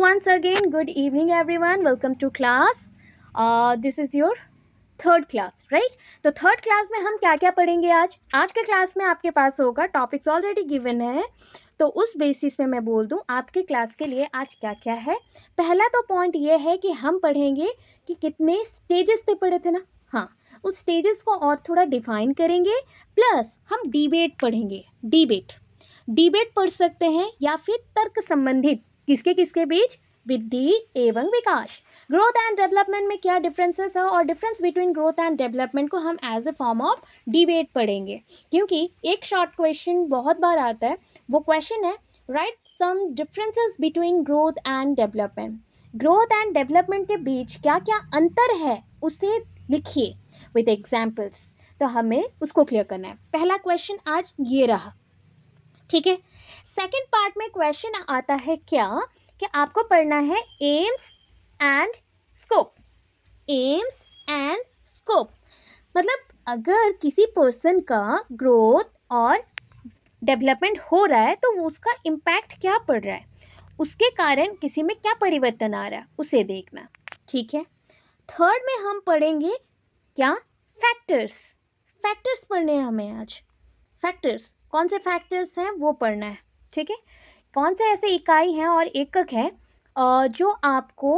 once again, good evening everyone. Welcome to class. This is your third class, right? तो third class में हम क्या क्या पढ़ेंगे आज के क्लास में आपके पास होगा टॉपिक्स ऑलरेडी गिवन है, तो उस बेसिस पे मैं बोल दूं आपके क्लास के लिए आज क्या क्या है। पहला तो पॉइंट ये है कि हम पढ़ेंगे कि कितने स्टेजेस पे पढ़े थे ना, हाँ, उस स्टेजेस को और थोड़ा डिफाइन करेंगे। प्लस हम डिबेट पढ़ेंगे। डिबेट पढ़ सकते हैं या फिर तर्क संबंधित, किसके किसके बीच, वृद्धि एवं विकास, ग्रोथ एंड डेवलपमेंट में क्या डिफरेंसेस है और difference between growth and development को हम as a form of debate पढ़ेंगे। क्योंकि एक शॉर्ट क्वेश्चन बहुत बार आता है, वो क्वेश्चन है right some differences between growth and development. Growth and development के बीच क्या क्या अंतर है उसे लिखिए विद एग्जाम्पल्स। तो हमें उसको क्लियर करना है। पहला क्वेश्चन आज ये रहा, ठीक है। सेकेंड पार्ट में क्वेश्चन आता है क्या कि आपको पढ़ना है AIIMS and scope. AIIMS and scope मतलब अगर किसी पर्सन का ग्रोथ और डेवलपमेंट हो रहा है तो उसका इम्पैक्ट क्या पड़ रहा है, उसके कारण किसी में क्या परिवर्तन आ रहा है, उसे देखना, ठीक है। थर्ड में हम पढ़ेंगे क्या, फैक्टर्स। फैक्टर्स पढ़ने हैं हमें आज। फैक्टर्स कौन से फैक्टर्स हैं वो पढ़ना है, ठीक है। कौन से ऐसे इकाई हैं और एकक है जो आपको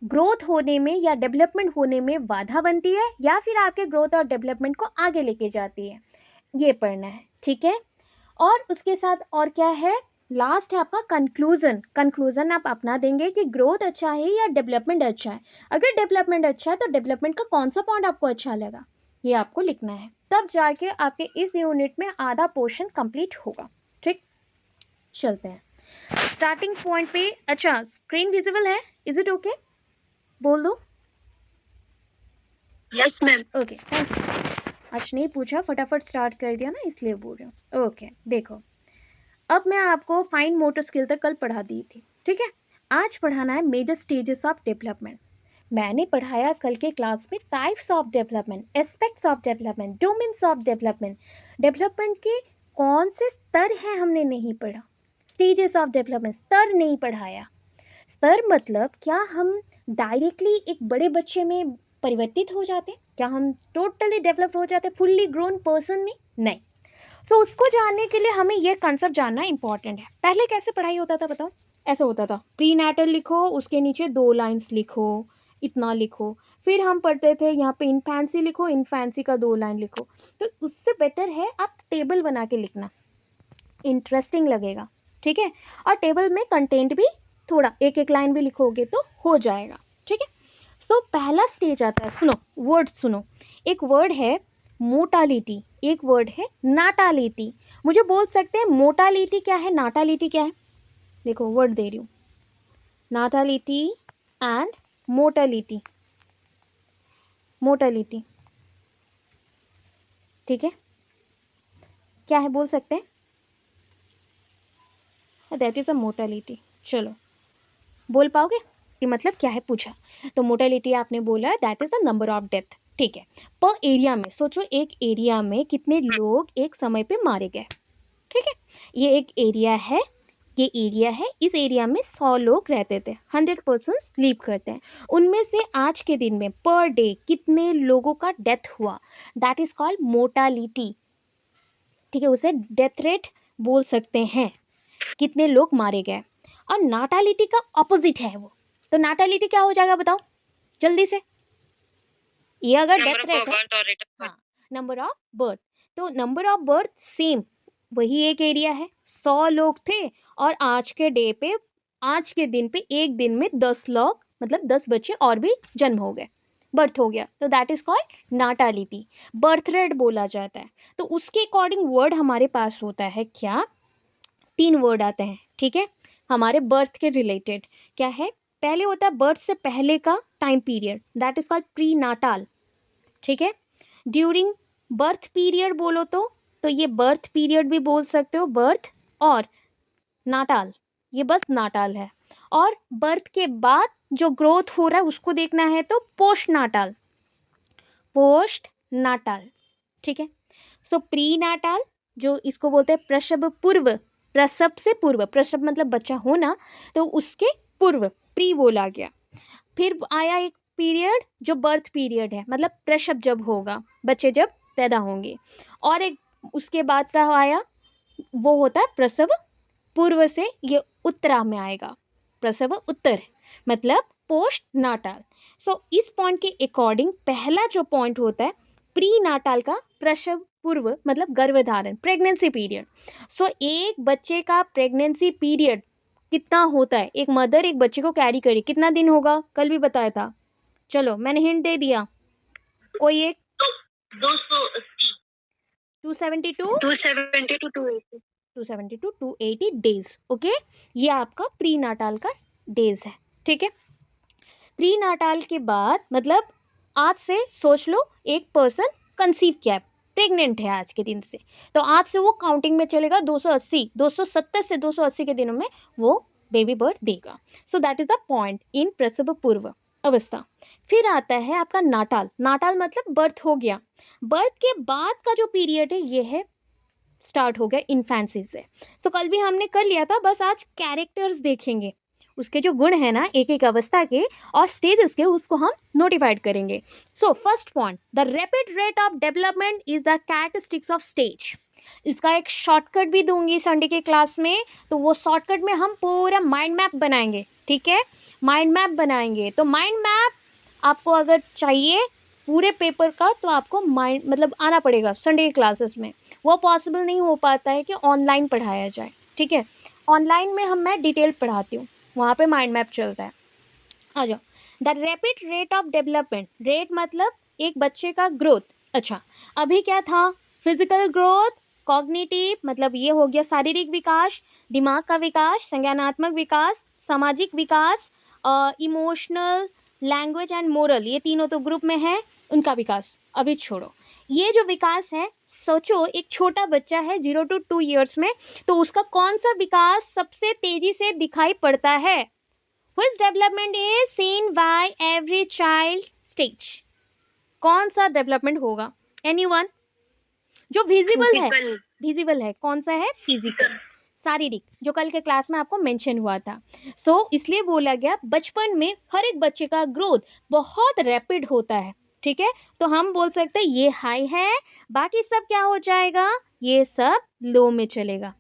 ग्रोथ होने में या डेवलपमेंट होने में बाधा बनती है या फिर आपके ग्रोथ और डेवलपमेंट को आगे लेके जाती है, ये पढ़ना है, ठीक है। और उसके साथ और क्या है, लास्ट है आपका कंक्लूजन। कंक्लूजन आप अपना देंगे कि ग्रोथ अच्छा है या डेवलपमेंट अच्छा है। अगर डेवलपमेंट अच्छा है तो डेवलपमेंट का कौन सा पॉइंट आपको अच्छा लगा, ये आपको लिखना है। तब जाके आपके इस यूनिट में आधा पोर्शन कंप्लीट होगा, ठीक। चलते हैं स्टार्टिंग पॉइंट पे। अच्छा, स्क्रीन विजिबल है, इज इट ओके? बोल दो। Yes ma'am. Okay, thank you. आज नहीं पूछा, फटाफट स्टार्ट कर दिया ना, इसलिए बोल रही हूँ। ओके, देखो अब मैं आपको फाइन मोटर स्किल तक कल पढ़ा दी थी, ठीक है। आज पढ़ाना है मेजर स्टेजेस ऑफ डेवलपमेंट। मैंने पढ़ाया कल के क्लास में types of development, aspects of development, domains of development. Development के कौन से स्तर हैं हमने नहीं पढ़ा। स्टेजेस ऑफ डेवलपमेंट, स्तर नहीं पढ़ाया। स्तर मतलब क्या हम डायरेक्टली एक बड़े बच्चे में परिवर्तित हो जाते, क्या हम टोटली डेवलप हो जाते फुल्ली ग्रोन पर्सन में, नहीं। सो उसको जानने के लिए हमें यह कंसेप्ट जानना इंपॉर्टेंट है। पहले कैसे पढ़ाई होता था बताओ? ऐसा होता था, प्री नेटल लिखो, उसके नीचे 2 लाइन्स लिखो, इतना लिखो। फिर हम पढ़ते थे यहाँ पे इन्फेंसी लिखो, इन्फेंसी का 2 लाइन लिखो। तो उससे बेटर है आप टेबल बना के लिखना, इंटरेस्टिंग लगेगा, ठीक है। और टेबल में कंटेंट भी थोड़ा एक एक लाइन भी लिखोगे तो हो जाएगा, ठीक है। सो पहला स्टेज आता है, सुनो वर्ड सुनो। एक वर्ड है मोटालिटी, एक वर्ड है नाटालिटी। मुझे बोल सकते हैं मोटालिटी क्या है, नाटालिटी क्या है? देखो वर्ड दे रही हूँ, नाटालिटी एंड मोटालिटी। मोटालिटी, ठीक है, क्या है बोल सकते हैं? That is a motility. चलो बोल पाओगे कि मतलब क्या है पूछा, तो मोटालिटी आपने बोला that is the number of death, ठीक है। पर एरिया में सोचो, एक एरिया में कितने लोग एक समय पे मारे गए, ठीक है। ये एक एरिया है, ये एरिया है, इस एरिया में 100 लोग रहते थे, 100% स्लीप करते हैं। उनमें से आज के दिन में पर डे कितने लोगों का डेथ हुआ, दैट इज कॉल्ड मोटालिटी, ठीक है। उसे डेथ रेट बोल सकते हैं, कितने लोग मारे गए। और नाटालिटी का ऑपोजिट है वो, तो नाटालिटी क्या हो जाएगा बताओ जल्दी से? ये अगर डेथ रेट है, हाँ, नंबर ऑफ बर्थ। तो नंबर ऑफ बर्थ सेम, वही एक एरिया है, 100 लोग थे और आज के डे पे, आज के दिन पे एक दिन में 10 लोग, मतलब 10 बच्चे और भी जन्म हो गए, बर्थ हो गया, तो that is called natality. Birth rate बोला जाता है। तो उसके अकॉर्डिंग वर्ड हमारे पास होता है क्या, 3 वर्ड आते हैं, ठीक है, हमारे बर्थ के रिलेटेड। क्या है, पहले होता है बर्थ से पहले का time period, that is called pre natal, ठीक है। ड्यूरिंग बर्थ पीरियड बोलो तो ये बर्थ पीरियड भी बोल सकते हो, बर्थ और नाटाल, ये बस नाटाल है। और बर्थ के बाद जो ग्रोथ हो रहा है उसको देखना है तो पोस्ट नाटाल, पोस्ट नाटाल, ठीक है। सो प्री नाटाल, जो इसको बोलते हैं प्रसव पूर्व, प्रसव से पूर्व, प्रसव मतलब बच्चा होना, तो उसके पूर्व, प्री बोला गया। फिर आया एक पीरियड जो बर्थ पीरियड है, मतलब प्रसव जब होगा, बच्चे जब पैदा होंगे। और एक उसके बाद का आया, वो होता है प्रसव पूर्व से ये उत्तरा में आएगा, प्रसव उत्तर मतलब पोस्ट नाटाल। सो इस पॉइंट के अकॉर्डिंग पहला जो पॉइंट होता है प्री नाटाल का, प्रसव पूर्व मतलब गर्भधारण, प्रेगनेंसी पीरियड। सो एक बच्चे का प्रेगनेंसी पीरियड कितना होता है, एक मदर एक बच्चे को कैरी करे कितना दिन होगा, कल भी बताया था। चलो मैंने हिंट दे दिया, कोई एक 272 280 डेज। ओके, ये आपका प्री नाटाल का डेज है, ठीक है। प्री नाटाल के बाद मतलब आज से सोच लो एक पर्सन कंसीव किया है, प्रेग्नेंट है आज के दिन से, तो आज से वो काउंटिंग में चलेगा 270 से 280 के दिनों में वो बेबी बर्थ देगा। So that is the point in प्रसव पूर्व अवस्था। फिर आता है आपका नाटाल। नाटाल मतलब बर्थ हो गया, बर्थ के बाद का जो पीरियड है ये है स्टार्ट हो गया इन्फेंसी से। सो कल भी हमने कर लिया था, बस आज कैरेक्टर्स देखेंगे, उसके जो गुण है ना एक एक अवस्था के और स्टेजेस के, उसको हम नोटिफाइड करेंगे। So first point, the rapid rate of development is the characteristics of stage. इसका एक शॉर्टकट भी दूंगी संडे के क्लास में, तो वो शॉर्टकट में हम पूरा माइंड मैप बनाएंगे, ठीक है, माइंड मैप बनाएंगे। तो माइंड मैप आपको अगर चाहिए पूरे पेपर का, तो आपको माइंड मतलब आना पड़ेगा संडे के क्लासेस में, वो पॉसिबल नहीं हो पाता है कि ऑनलाइन पढ़ाया जाए, ठीक है। ऑनलाइन में मैं डिटेल पढ़ाती हूँ, वहाँ पे माइंड मैप चलता है। आ जाओ, the rapid rate of development, rate मतलब एक बच्चे का ग्रोथ। अच्छा, अभी क्या था, फिजिकल ग्रोथ, कॉग्निटिव मतलब ये हो गया शारीरिक विकास, दिमाग का विकास, संज्ञानात्मक विकास, सामाजिक विकास, इमोशनल, लैंग्वेज एंड मोरल, ये तीनों तो ग्रुप में है, उनका विकास अभी छोड़ो। ये जो विकास है, सोचो एक छोटा बच्चा है 0 to 2 ईयर्स में, तो उसका कौन सा विकास सबसे तेजी से दिखाई पड़ता है, which development is seen by every child stage, कौन सा डेवलपमेंट होगा, एनीवन जो विजिबल है कौन सा है, फिजिकल, शारीरिक, जो कल के क्लास में आपको मेंशन हुआ था। सो इसलिए बोला गया बचपन में हर एक बच्चे का ग्रोथ बहुत रैपिड होता है, ठीक है। तो हम बोल सकते हैं ये हाई है, बाकी सब क्या हो जाएगा, ये सब लो में चलेगा।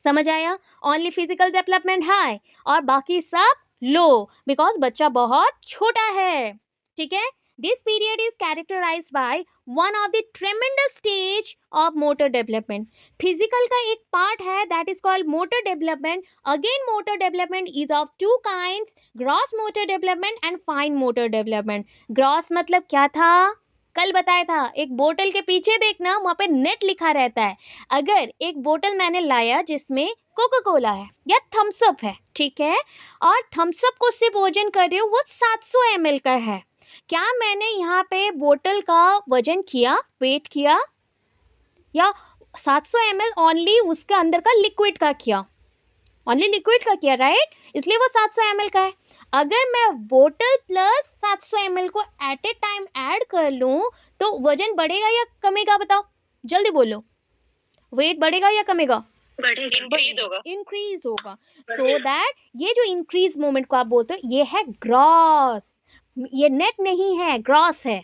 समझ आया, ओनली फिजिकल डेवलपमेंट हाई और बाकी सब लो, बिकॉज बच्चा बहुत छोटा है, ठीक है। This period is characterised by one of the tremendous stage of motor development. Physical का एक पार्ट है that is called motor development. Again motor development is of two kinds, gross motor development and fine motor development. Gross मतलब क्या था, कल बताया था, एक बोतल के पीछे देखना वहाँ पे नेट लिखा रहता है। अगर एक बोतल मैंने लाया जिसमें कोका कोला है या थम्स अप है, ठीक है, और थम्स अप को सिर्फ वजन कर रही हूँ, वो 700 ml का है, क्या मैंने यहाँ पे बोतल का वजन किया, वेट किया, या 700 ml ओनली उसके अंदर का लिक्विड का किया, ओनली लिक्विड का किया, राइट, इसलिए वो 700 ml का है। अगर मैं बोतल प्लस 700 ml को एट ए टाइम ऐड कर लूँ तो वजन बढ़ेगा या कमेगा, बताओ जल्दी बोलो, वेट बढ़ेगा या कमेगा, इंक्रीज होगा। सो दैट ये जो इंक्रीज मोमेंट को आप बोलते हो ये है ग्रॉस, ये नेट नहीं है, ग्रॉस है,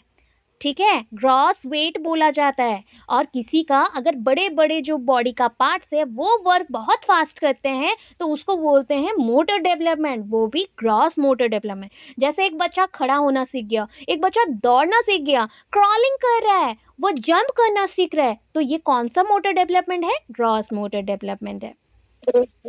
ठीक है, ग्रॉस वेट बोला जाता है। और किसी का अगर बड़े बड़े जो बॉडी का पार्ट्स है वो वर्क बहुत फास्ट करते हैं तो उसको बोलते हैं मोटर डेवलपमेंट, वो भी ग्रॉस मोटर डेवलपमेंट। जैसे एक बच्चा खड़ा होना सीख गया, एक बच्चा दौड़ना सीख गया, क्रॉलिंग कर रहा है, वो जंप करना सीख रहा है, तो ये कौन सा मोटर डेवलपमेंट है, ग्रॉस मोटर डेवलपमेंट है,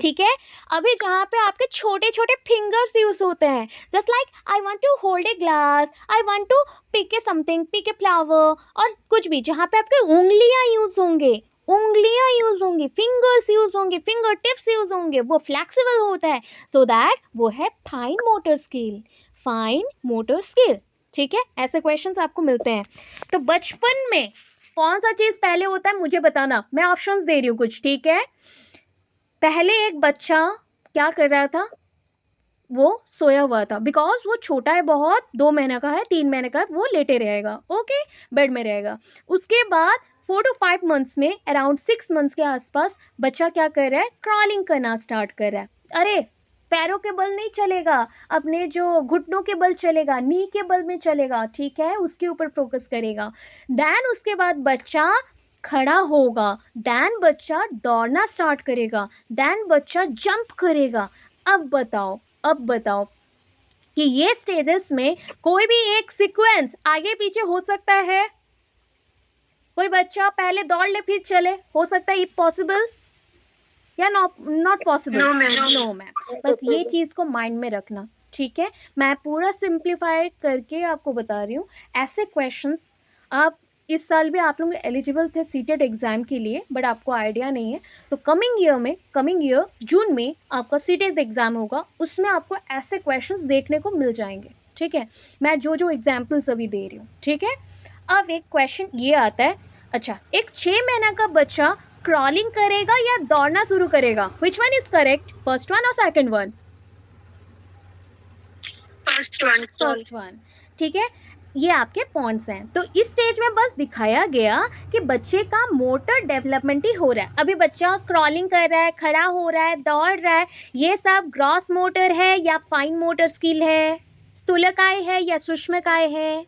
ठीक है। अभी जहाँ पे आपके छोटे छोटे फिंगर्स यूज होते हैं, just like I want to hold a glass, I want to pick a something, pick a flower, और कुछ भी जहाँ पे आपके उंगलियां यूज होंगे, उंगलियां यूज होंगी, फिंगर्स यूज होंगे, फिंगर टिप्स यूज होंगे, वो फ्लेक्सिबल होता है, सो दैट वो है fine motor skill, fine motor skill, ठीक है। ऐसे क्वेश्चंस आपको मिलते हैं। तो बचपन में कौन सा चीज पहले होता है मुझे बताना, मैं ऑप्शंस दे रही हूँ कुछ, ठीक है। पहले एक बच्चा क्या कर रहा था, वो सोया हुआ था, बिकॉज वो छोटा है बहुत, 2 महीने का है, 3 महीने का है, वो लेटे रहेगा, ओके, बेड में रहेगा। उसके बाद 4 to 5 मंथ्स में, अराउंड 6 मंथ्स के आसपास बच्चा क्या कर रहा है, क्रॉलिंग करना स्टार्ट कर रहा है। अरे पैरों के बल नहीं चलेगा, अपने जो घुटनों के बल चलेगा, नी के बल में चलेगा, ठीक है, उसके ऊपर फोकस करेगा। देन उसके बाद बच्चा खड़ा होगा, देन बच्चा दौड़ना स्टार्ट करेगा, देन बच्चा जंप करेगा। अब बताओ कि ये स्टेजेस में कोई भी एक सीक्वेंस आगे पीछे हो सकता है? कोई बच्चा पहले दौड़ ले फिर चले, हो सकता है ये पॉसिबल या नॉट पॉसिबल? No ma'am. बस ये चीज़ को माइंड में रखना, ठीक है। मैं पूरा सिंप्लीफाइड करके आपको बता रही हूँ। ऐसे क्वेश्चंस आप इस साल भी आप लोग एलिजिबल थे सीटेट एग्ज़ाम के लिए, बट आपको आइडिया नहीं है। तो कमिंग ईयर जून में आपका सीटेट एग्ज़ाम होगा, उसमें आपको ऐसे क्वेश्चंस देखने को मिल जाएंगे, ठीक है। मैं जो एग्जाम्पल्स अभी दे रही हूँ, ठीक है। अब एक क्वेश्चन ये आता है, अच्छा, एक 6 महीना का बच्चा क्रॉलिंग करेगा या दौड़ना शुरू करेगा? Which one is correct, first one और सेकंड वन? फर्स्ट वन, ठीक है। ये आपके पॉइंट्स हैं। तो इस स्टेज में बस दिखाया गया कि बच्चे का मोटर डेवलपमेंट ही हो रहा है। अभी बच्चा क्रॉलिंग कर रहा है, खड़ा हो रहा है, दौड़ रहा है, ये सब ग्रॉस मोटर है या फाइन मोटर स्किल है? स्थूलकाय है या सूक्ष्मकाय है?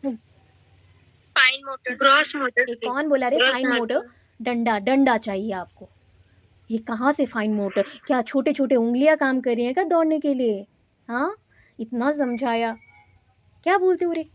Fine motor, gross motor. कौन बोला रे फाइन मोटर? डंडा चाहिए आपको। ये कहाँ से फाइन मोटर? क्या छोटे छोटे उंगलियां काम कर रही हैं क्या दौड़ने के लिए? हाँ, इतना समझाया, क्या बोलते हो रे?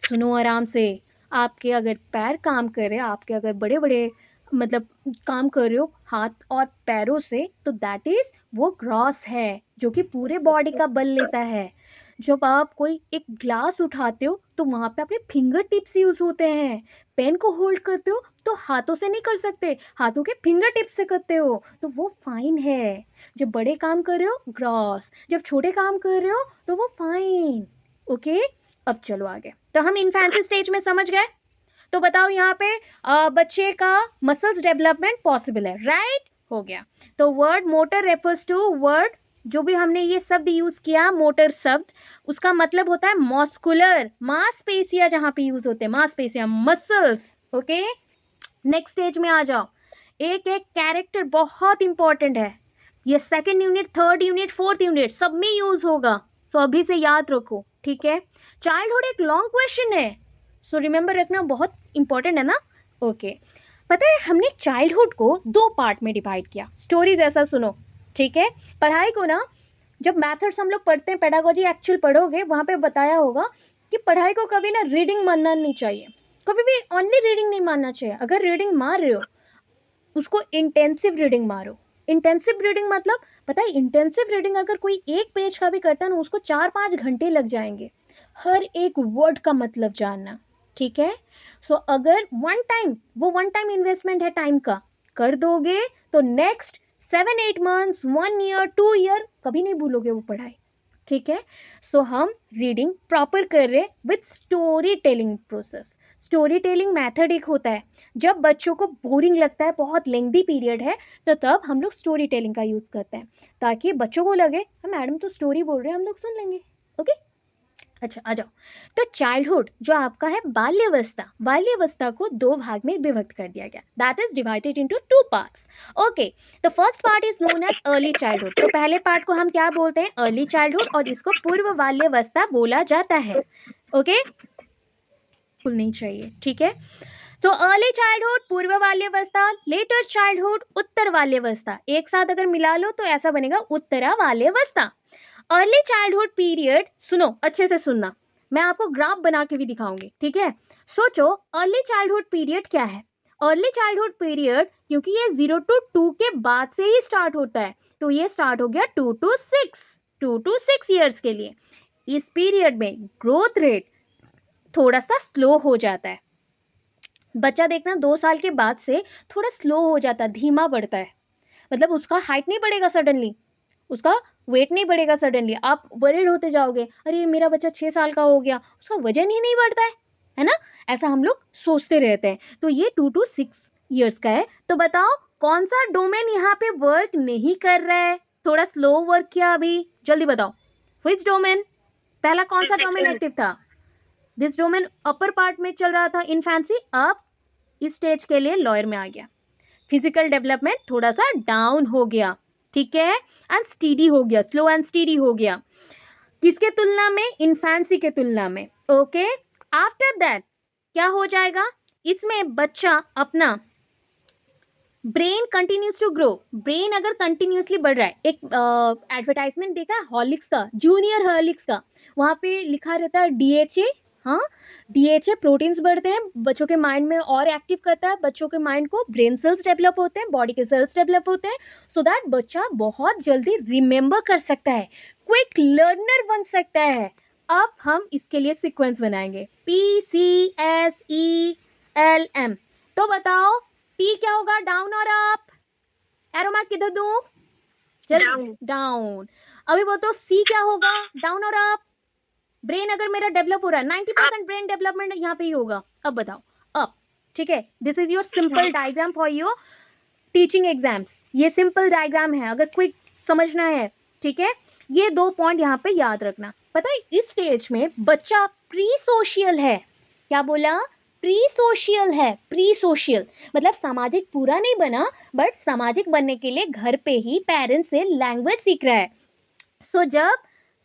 सुनो आराम से। आपके अगर पैर काम कर रहे हैं, आपके अगर बड़े बड़े मतलब काम कर रहे हो हाथ और पैरों से, तो दैट इज वो ग्रॉस है, जो कि पूरे बॉडी का बल लेता है। जब आप कोई एक ग्लास उठाते हो तो वहाँ पे आपके फिंगर टिप्स यूज होते हैं। पेन को होल्ड करते हो तो हाथों से नहीं कर सकते, हाथों के फिंगर टिप्स से करते हो, तो वो फाइन है। जब बड़े काम कर रहे हो ग्रॉस, जब छोटे काम कर रहे हो तो वो फाइन। ओके, अब चलो आगे। तो हम इन्फेंसी स्टेज में समझ गए। तो बताओ यहाँ पे बच्चे का मसल्स डेवलपमेंट पॉसिबल है, राइट? हो गया। तो word motor refers to word, जो भी हमने ये शब्द यूज किया मोटर शब्द, उसका मतलब होता है मॉस्कुलर, मांसपेशियां जहां पे यूज होते हैं, मांसपेशियां, मसल्स। ओके, नेक्स्ट स्टेज में आ जाओ। एक एक कैरेक्टर बहुत इंपॉर्टेंट है, ये second unit, third unit, fourth unit सब में यूज होगा, सो अभी से याद रखो, ठीक है। चाइल्डहुड एक लॉन्ग क्वेश्चन है, सो रिमेंबर रखना, बहुत इंपॉर्टेंट है ना। ओके, पता है हमने चाइल्डहुड को 2 पार्ट में डिवाइड किया, स्टोरीज ऐसा सुनो, ठीक है। पढ़ाई को ना, जब मैथड्स हम लोग पढ़ते हैं, पेडागोजी एक्चुअल पढ़ोगे, वहाँ पे बताया होगा कि पढ़ाई को कभी ना रीडिंग मानना नहीं चाहिए, कभी भी ओनली रीडिंग नहीं मानना चाहिए। अगर रीडिंग मार रहे हो उसको इंटेंसिव रीडिंग मारो। इंटेंसिव रीडिंग मतलब, पता है इंटेंसिव रीडिंग अगर कोई एक पेज का भी करता है ना, उसको 4-5 घंटे लग जाएंगे हर एक वर्ड का मतलब जानना, ठीक है। सो अगर वन टाइम इन्वेस्टमेंट है टाइम का, कर दोगे तो नेक्स्ट 7-8 मंथ्स, 1 ईयर, 2 ईयर कभी नहीं भूलोगे वो पढ़ाई, ठीक है। सो हम रीडिंग प्रॉपर कर रहे with story telling process. Story telling method एक होता है, जब बच्चों को बोरिंग लगता है, बहुत लेंथी पीरियड है, तो तब हम लोग स्टोरी टेलिंग का यूज़ करते हैं, ताकि बच्चों को लगे मैडम तो स्टोरी बोल रहे हैं, हम लोग सुन लेंगे। ओके, अच्छा आ जाओ। तो चाइल्डहुड जो आपका है बाल्यावस्था, बाल्यावस्था को 2 भाग में विभक्त कर दिया गया, that is divided into 2 parts. Okay, the first part is known as early childhood. तो पहले पार्ट को हम क्या बोलते हैं? अर्ली चाइल्डहुड, और इसको पूर्व बाल्यावस्था बोला जाता है। ओके, भूल नहीं चाहिए, ठीक है। तो अर्ली चाइल्डहुड पूर्व बाल्यावस्था, लेटर चाइल्डहुड उत्तर बाल्यावस्था, एक साथ अगर मिला लो तो ऐसा बनेगा उत्तरा बाल्यावस्था। अर्ली चाइल्डहुड पीरियड, सुनो अच्छे से सुनना, मैं आपको ग्राफ बना के भी दिखाऊंगी, ठीक है। सोचो अर्ली चाइल्डहुड पीरियड क्या है? अर्ली चाइल्डहुड पीरियड, क्योंकि ये 0 to 2 के बाद से ही स्टार्ट होता है, तो ये स्टार्ट हो गया 2 to 6 ईयर्स के लिए। इस पीरियड में ग्रोथ रेट थोड़ा सा स्लो हो जाता है, बच्चा देखना 2 साल के बाद से थोड़ा स्लो हो जाता है, धीमा बढ़ता है, मतलब उसका हाइट नहीं बढ़ेगा सडनली, उसका वेट नहीं बढ़ेगा सडनली। आप वरीड होते जाओगे, अरे मेरा बच्चा 6 साल का हो गया, उसका वजन ही नहीं बढ़ता है ना, ऐसा हम लोग सोचते रहते हैं। तो ये 2 to 6 ईयर्स का है। तो बताओ कौन सा डोमेन यहाँ पे वर्क नहीं कर रहा है, थोड़ा स्लो वर्क किया अभी, जल्दी बताओ विच डोमेन? पहला कौन सा डोमेन एक्टिव था? दिस डोमेन अपर पार्ट में चल रहा था इन्फेंसी, अब इस स्टेज के लिए लोअर में आ गया, फिजिकल डेवलपमेंट थोड़ा सा डाउन हो गया, ठीक है, एंड स्टीडी हो गया, स्लो एंड स्टीडी हो गया, किसके तुलना में, इन्फेंसी के तुलना में। ओके, आफ्टर दैट क्या हो जाएगा, इसमें बच्चा अपना brain continues to grow, brain अगर कंटिन्यूसली बढ़ रहा है, एक एडवर्टाइजमेंट देखा है हॉर्लिक्स का, जूनियर हॉर्लिक्स का, वहाँ पे लिखा रहता है डीएचए, हाँ डीएचए प्रोटीन्स बढ़ते हैं, बच्चों के माइंड में और एक्टिव करता है, बच्चों के माइंड को ब्रेन सेल्स डेवलप होते हैं, बॉडी के सेल्स डेवलप होते हैं, सो दैट बच्चा बहुत जल्दी रिमेंबर कर सकता है, क्विक लर्नर बन सकता है। अब हम इसके लिए सीक्वेंस बनाएंगे, PCSELM। तो बताओ पी क्या होगा, डाउन और अप, एरो मार्क किधर दूं, Down. डाउन। अभी वो तो सी क्या होगा, डाउन और अप, ब्रेन अगर मेरा डेवलप हो रहा है 90% ब्रेन डेवलपमेंट यहाँ पे ही होगा, अब बताओ अप। ठीक है, this is your simple diagram for your teaching exams, ये सिंपल डायग्राम है अगर क्विक समझना है। ठीक है, ये 2 पॉइंट यहाँ पे याद रखना। पता है इस स्टेज में बच्चा प्री सोशियल है, क्या बोला, प्री सोशियल है, प्री सोशियल मतलब सामाजिक पूरा नहीं बना, बट सामाजिक बनने के लिए घर पे ही पेरेंट्स से लैंग्वेज सीख रहा है। सो जब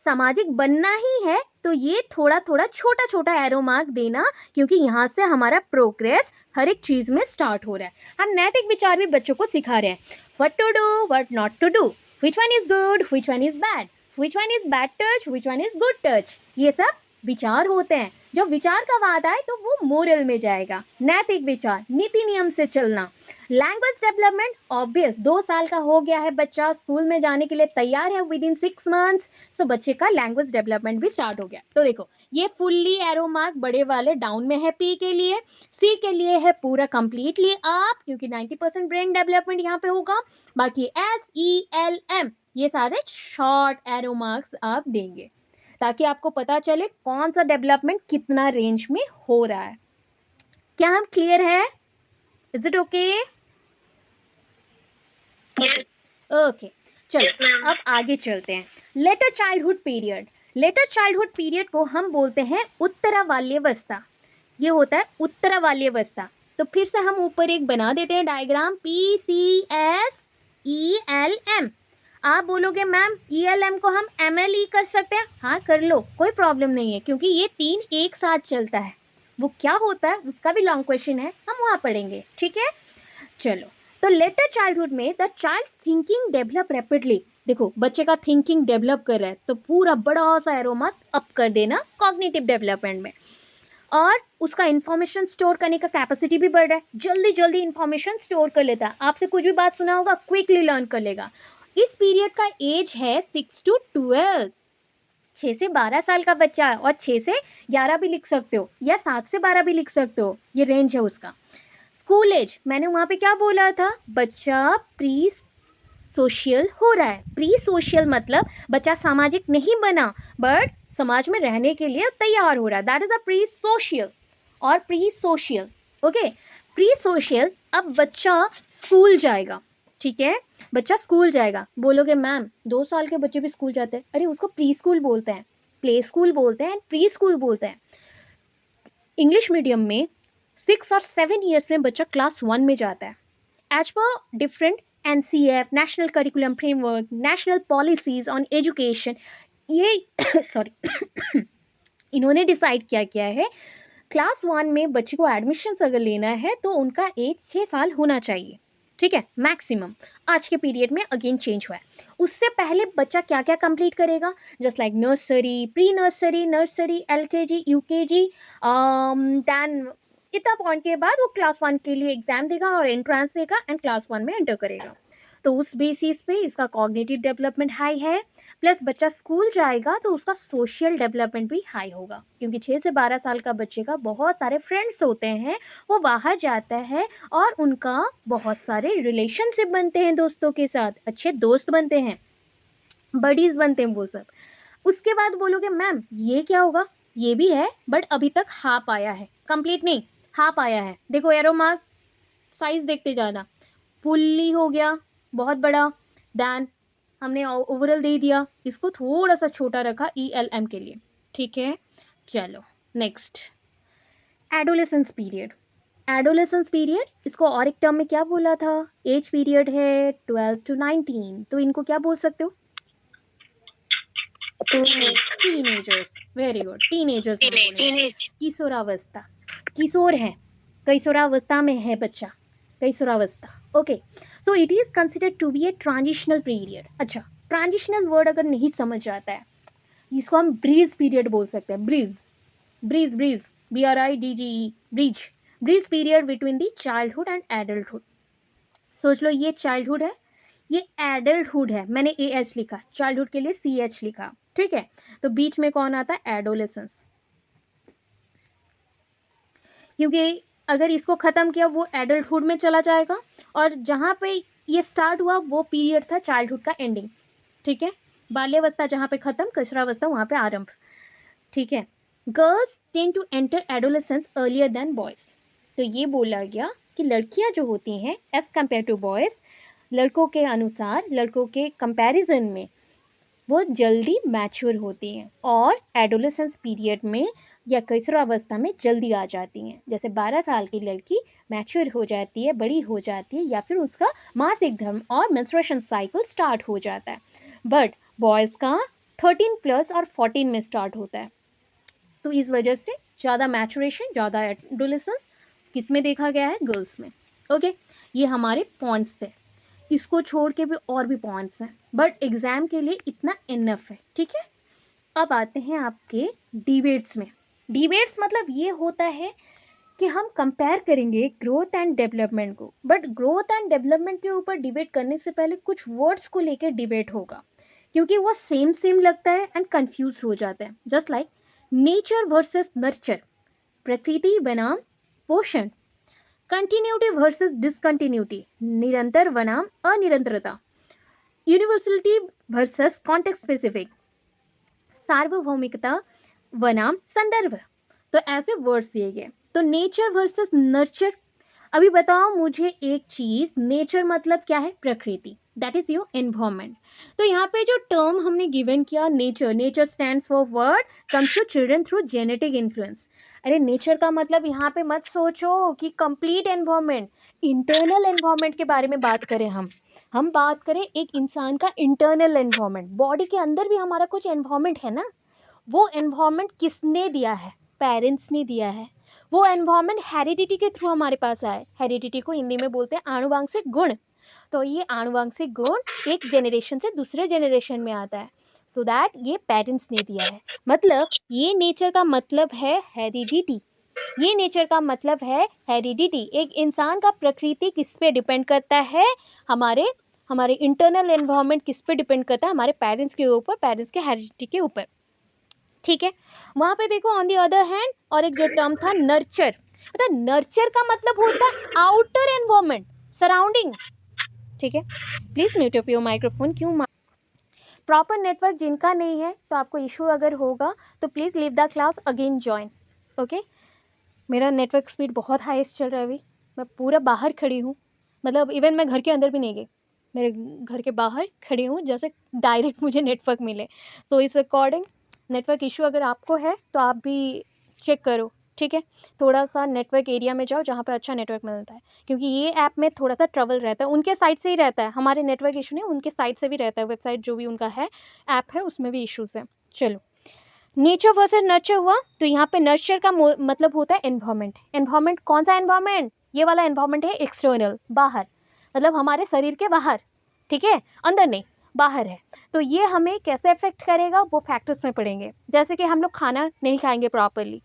सामाजिक बनना ही है तो ये थोड़ा थोड़ा छोटा छोटा एरो मार्क देना, क्योंकि यहाँ से हमारा प्रोग्रेस हर एक चीज में स्टार्ट हो रहा है। हम नैतिक विचार भी बच्चों को सिखा रहे हैं, what to do, what not to do, which one is good, which one is bad, which one is bad touch, which one is good touch, ये सब विचार होते हैं। जब विचार का वाद आए तो वो मोरल में जाएगा, नैतिक विचार, नीति नियम से चलना। लैंग्वेज डेवलपमेंट ऑब्वियस, 2 साल का हो गया है बच्चा, स्कूल में जाने के लिए तैयार है विद इन 6 मंथ्स, सो बच्चे का लैंग्वेज डेवलपमेंट भी स्टार्ट हो गया। तो देखो ये फुल्ली एरो मार्क बड़े वाले डाउन में है पी के लिए, सी के लिए है पूरा कंप्लीटली अप, क्योंकि 90% ब्रेन डेवलपमेंट यहाँ पे होगा। बाकी SELM ये सारे शॉर्ट एरो मार्क्स आप देंगे, ताकि आपको पता चले कौन सा डेवलपमेंट कितना रेंज में हो रहा है। क्या हम क्लियर है, is it okay? Yes. Okay, चलो Yes, ma'am. अब आगे चलते हैं। Letter childhood period, letter childhood period को हम बोलते हैं उत्तराबाल्यावस्था, ये होता है उत्तराबाल्यावस्था। तो फिर से हम ऊपर एक बना देते हैं डायग्राम, PCSELM। आप बोलोगे मैम ELM को हम MLE कर सकते हैं, हाँ कर लो, कोई प्रॉब्लम नहीं है, क्योंकि ये 3 एक साथ चलता है। वो क्या होता है उसका भी लॉन्ग क्वेश्चन है, हम वहाँ पढ़ेंगे। ठीक है, चलो तो लेटर चाइल्डहुड में the child thinking develop rapidly, देखो बच्चे का थिंकिंग डेवलप कर रहा है तो पूरा बड़ा सा एरो मार्क अप कर देना कॉग्निटिव डेवलपमेंट में, और उसका इंफॉर्मेशन स्टोर करने का कैपेसिटी भी बढ़ रहा है, जल्दी जल्दी इंफॉर्मेशन स्टोर कर लेता है, आपसे कुछ भी बात सुना होगा क्विकली लर्न कर लेगा। इस पीरियड का एज है 6 to 12, 6 से 12 साल का बच्चा है, और 6 से 11 भी लिख सकते हो या 7 से 12 भी लिख सकते हो, ये रेंज है उसका। स्कूल एज मैंने वहाँ पे क्या बोला था, बच्चा प्री सोशल हो रहा है, प्री सोशल मतलब बच्चा सामाजिक नहीं बना बट समाज में रहने के लिए तैयार हो रहा है, that is a pre social और pre social. Okay, pre social, अब बच्चा स्कूल जाएगा, ठीक है, बच्चा स्कूल जाएगा। बोलोगे मैम 2 साल के बच्चे भी स्कूल जाते हैं, अरे उसको प्री स्कूल बोलते हैं, प्ले स्कूल बोलते हैं, प्री स्कूल बोलते हैं। इंग्लिश मीडियम में 6 और 7 ईयर्स में बच्चा क्लास 1 में जाता है। एज पर different NCF national curriculum framework, national policies on education, ये सॉरी इन्होंने डिसाइड किया है क्लास 1 में बच्चे को एडमिशन अगर लेना है तो उनका एज 6 साल होना चाहिए, ठीक है, मैक्सिमम। आज के पीरियड में अगेन चेंज हुआ है। उससे पहले बच्चा क्या क्या कंप्लीट करेगा, just like nursery, pre nursery, nursery, LKG, UKG, then इतना पॉइंट के बाद वो क्लास 1 के लिए एग्जाम देगा और एंट्रेंस देगा एंड क्लास 1 में एंटर करेगा। तो उस बेसिस पे इसका कॉग्निटिव डेवलपमेंट हाई है, प्लस बच्चा स्कूल जाएगा तो उसका सोशल डेवलपमेंट भी हाई होगा, क्योंकि 6 से 12 साल का बच्चे का बहुत सारे फ्रेंड्स होते हैं, वो बाहर जाता है और उनका बहुत सारे रिलेशनशिप बनते हैं, दोस्तों के साथ अच्छे दोस्त बनते हैं, बडीज बनते हैं वो सब। उसके बाद बोलोगे मैम ये क्या होगा, ये भी है बट अभी तक हाफ आया है, कंप्लीट नहीं, हाफ आया है। देखो एरो मार्क साइज देखते जाना, फुल्ली हो गया बहुत बड़ा, दैन हमने ओवरऑल दे दिया, इसको थोड़ा सा छोटा रखा ELM के लिए, ठीक है। चलो next, adolescence period. Adolescence period, इसको और एक टर्म में क्या बोला था? एज पीरियड है 12 to 19, तो इनको क्या बोल सकते हो? टीनेजर्स। Very good, teenagers. किशोरावस्था, किशोर है, किशोरावस्था में है बच्चा, किशोरावस्था। Okay, so it is considered to be a transitional period. अच्छा, ट्रांजिशनल वर्ड अगर नहीं समझ आता है, इसको हम ब्रीज पीरियड बोल सकते हैं। Bridge, bridge, bridge, BRIDGE, bridge, bridge period between the childhood and adulthood. सोच लो, ये चाइल्डहुड है, ये एडल्टहुड है, मैंने AH लिखा, चाइल्डहुड के लिए CH लिखा, ठीक है। तो बीच में कौन आता है? एडोलेसेंस, क्योंकि अगर इसको खत्म किया वो एडल्टहुड में चला जाएगा, और जहाँ पे ये स्टार्ट हुआ वो पीरियड था चाइल्डहुड का एंडिंग, ठीक है। बाल्यावस्था जहाँ पे खत्म, किशोरावस्था वहाँ पे आरंभ, ठीक है। Girls tend to enter adolescence earlier than boys. तो ये बोला गया कि लड़कियाँ जो होती हैं एज कम्पेयर टू बॉयज़, लड़कों के अनुसार, लड़कों के कंपैरिजन में वो जल्दी मैच्योर होती हैं और एडोलेसेंस पीरियड में या किशोरावस्था में जल्दी आ जाती हैं। जैसे 12 साल की लड़की मैच्योर हो जाती है, बड़ी हो जाती है, या फिर उसका मासिक धर्म और मेंस्ट्रुएशन साइकिल स्टार्ट हो जाता है। बट बॉयज़ का 13 प्लस और 14 में स्टार्ट होता है। तो इस वजह से ज़्यादा मैचुरेशन, ज़्यादा एडोलेसेंस किस में देखा गया है? गर्ल्स में। ओके, ये हमारे पॉइंट्स थे। इसको छोड़ के भी और भी पॉइंट्स हैं, बट एग्जाम के लिए इतना इनफ है, ठीक है। अब आते हैं आपके डिबेट्स में। डिबेट्स मतलब ये होता है कि हम कंपेयर करेंगे ग्रोथ एंड डेवलपमेंट को, बट ग्रोथ एंड डेवलपमेंट के ऊपर डिबेट करने से पहले कुछ वर्ड्स को लेकर डिबेट होगा, क्योंकि वो सेम सेम लगता है एंड कंफ्यूज हो जाता है। Just like nature versus nurture, प्रकृति बनाम पोषण, कंटिन्यूटी वर्सेस डिसकंटिन्यूटी, निरंतर बनाम अनिरंतरता, यूनिवर्सलिटी वर्सेस कॉन्टेक्स्ट स्पेसिफिक, सार्वभौमिकता बनाम संदर्भ। तो ऐसे वर्ड्स दिए गए। तो नेचर वर्सेस नर्चर, अभी बताओ मुझे एक चीज, नेचर मतलब क्या है? प्रकृति, दैट इज योर एनवायरमेंट। तो यहाँ पे जो टर्म हमने गिवन किया nature, nature stands for word comes to children through genetic influence. अरे नेचर का मतलब यहाँ पे मत सोचो कि कंप्लीट एनवायरमेंट, इंटरनल एनवायरमेंट के बारे में बात करें हम बात करें एक इंसान का इंटरनल एनवायरमेंट, बॉडी के अंदर भी हमारा कुछ एनवायरमेंट है ना। वो एनवायरमेंट किसने दिया है? पेरेंट्स ने दिया है। वो एनवायरमेंट हेरिडिटी के थ्रू हमारे पास आए। हेरिडिटी को हिंदी में बोलते हैं आनुवांशिक गुण। तो ये आनुवांशिक गुण एक जेनरेशन से दूसरे जेनरेशन में आता है, सो दैट ये पेरेंट्स ने दिया है। मतलब ये नेचर का मतलब है हेरिडिटी, ये नेचर का मतलब है हेरिडिटी। एक इंसान का प्रकृति किस पे डिपेंड करता है? हमारे हमारे इंटरनल एनवायरमेंट किस पे डिपेंड करता है? हमारे पेरेंट्स के ऊपर, पेरेंट्स के हेरिडिटी के ऊपर, ठीक है। वहां पे देखो ऑन द अदर हैंड, और एक जो टर्म था नर्चर, मतलब नर्चर का मतलब होता है आउटर एनवायरमेंट, सराउंडिंग, ठीक है। Please mute up your microphone. क्यों? प्रॉपर नेटवर्क जिनका नहीं है, तो आपको इशू अगर होगा तो please leave the class again join, okay. मेरा नेटवर्क स्पीड बहुत हाईएस्ट चल रहा है अभी, मैं पूरा बाहर खड़ी हूँ, मतलब इवन मैं घर के अंदर भी नहीं गई, मेरे घर के बाहर खड़ी हूँ, जैसे डायरेक्ट मुझे नेटवर्क मिले। तो इस अकॉर्डिंग नेटवर्क इशू अगर आपको है तो आप भी चेक करो, ठीक है। थोड़ा सा नेटवर्क एरिया में जाओ जहाँ पर अच्छा नेटवर्क मिलता है, क्योंकि ये ऐप में थोड़ा सा ट्रबल रहता है, उनके साइड से ही रहता है, हमारे नेटवर्क इशू नहीं, उनके साइड से भी रहता है, वेबसाइट जो भी उनका है, ऐप है, उसमें भी इशूज़ है। चलो, नेचर वर्सेस नर्चर हुआ, तो यहाँ पे नर्चर का मतलब होता है एनवायरमेंट। एनवायरमेंट कौन सा एनवायरमेंट? ये वाला एनवायरमेंट है एक्सटर्नल, बाहर, मतलब हमारे शरीर के बाहर, ठीक है, अंदर नहीं, बाहर है। तो ये हमें कैसे अफेक्ट करेगा वो फैक्टर्स में पड़ेंगे। जैसे कि हम लोग खाना नहीं खाएंगे प्रॉपरली,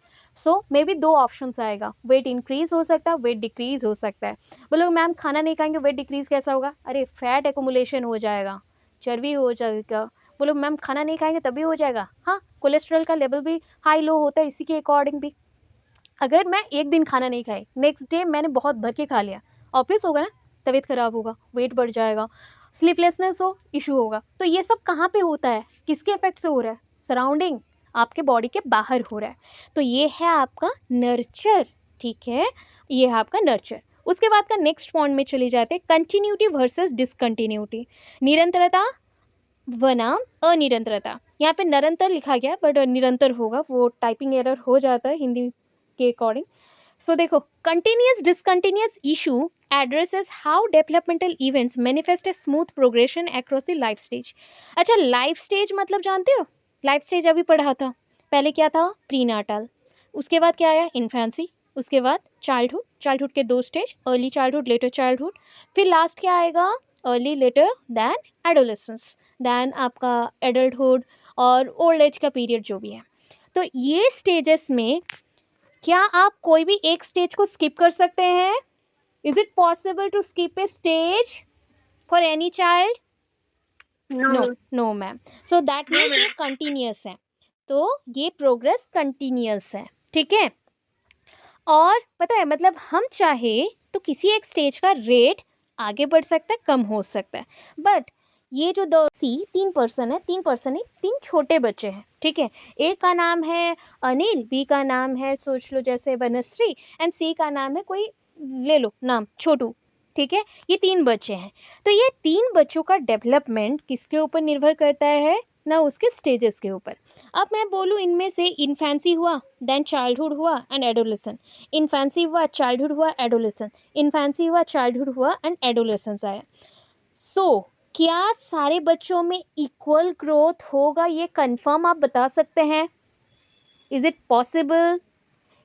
सो मे बी दो ऑप्शंस आएगा, वेट इंक्रीज हो सकता है, वेट डिक्रीज हो सकता है। बोलो मैम खाना नहीं खाएंगे वेट डिक्रीज कैसा होगा? अरे फैट एक्युमुलेशन हो जाएगा, चर्बी हो जाएगा। बोलो मैम खाना नहीं खाएंगे तभी हो जाएगा? हाँ, कोलेस्ट्रॉल का लेवल भी हाई लो होता है, इसी के अकॉर्डिंग भी। अगर मैं एक दिन खाना नहीं खाई, नेक्स्ट डे मैंने बहुत भर के खा लिया, ऑब्वियस होगा ना, तबीयत खराब होगा, वेट बढ़ जाएगा, स्लीपलेसनेस हो, इशू होगा। तो ये सब कहाँ पे होता है? किसके इफेक्ट से हो रहा है? सराउंडिंग, आपके बॉडी के बाहर हो रहा है। तो ये है आपका नर्चर, ठीक है, ये है आपका नर्चर। उसके बाद का नेक्स्ट पॉइंट में चले जाते हैं, कंटिन्यूटी वर्सेस डिसकंटिन्यूटी, निरंतरता बनाम अनिरंतरता। यहाँ पे निरंतर लिखा गया बट निरंतर होगा, वो टाइपिंग एरर हो जाता है हिंदी के अकॉर्डिंग। सो देखो, continuous discontinuous issue addresses how developmental events manifest a smooth progression across the life stage. अच्छा, लाइफ स्टेज मतलब जानते हो? लाइफ स्टेज अभी पढ़ा था, पहले क्या था? प्रीनाटल, उसके बाद क्या आया? इन्फेंसी, उसके बाद चाइल्डहुड, चाइल्डहुड के दो stage, early childhood, later childhood, फिर लास्ट क्या आएगा? Early, later, then adolescence, then आपका एडल्टहुड और ओल्ड एज का पीरियड जो भी है. तो ये स्टेजेस में क्या आप कोई भी एक स्टेज को स्किप कर सकते हैं? Is it possible to skip a stage for any child? No. No ma'am. So that No, means ये ma'am. continuous है. तो ये प्रोग्रेस कंटिन्यूस है. ठीक है. और पता है, मतलब हम चाहे तो किसी एक स्टेज का रेट आगे बढ़ सकता है, कम हो सकता है. बट ये जो दो तीन पर्सन है, तीन छोटे बच्चे हैं. ठीक है. ए का नाम है अनिल, बी का नाम है सोच लो जैसे बनश्री, एंड सी का नाम है कोई ले लो नाम छोटू. ठीक है. ये तीन बच्चे हैं. तो ये तीन बच्चों का डेवलपमेंट किसके ऊपर निर्भर करता है? ना उसके स्टेजेस के ऊपर. अब मैं बोलूँ इनमें से इन्फेंसी हुआ, देन चाइल्डहुड हुआ एंड एडोलेसेंस, इन्फेंसी हुआ, चाइल्डहुड हुआ, एडोलेसेंस, इन्फेंसी हुआ, चाइल्डहुड हुआ एंड एडोलेसेंस आया. सो क्या सारे बच्चों में इक्वल ग्रोथ होगा? ये कंफर्म आप बता सकते हैं? इज इट पॉसिबल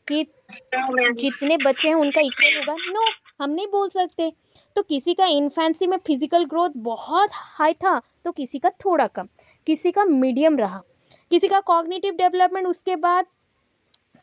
कि No, ma'am. जितने बच्चे हैं उनका इक्वल होगा? नो, हम नहीं बोल सकते. तो किसी का इन्फेंसी में फिजिकल ग्रोथ बहुत हाई था तो किसी का थोड़ा कम, किसी का मीडियम रहा, किसी का कॉग्निटिव डेवलपमेंट उसके बाद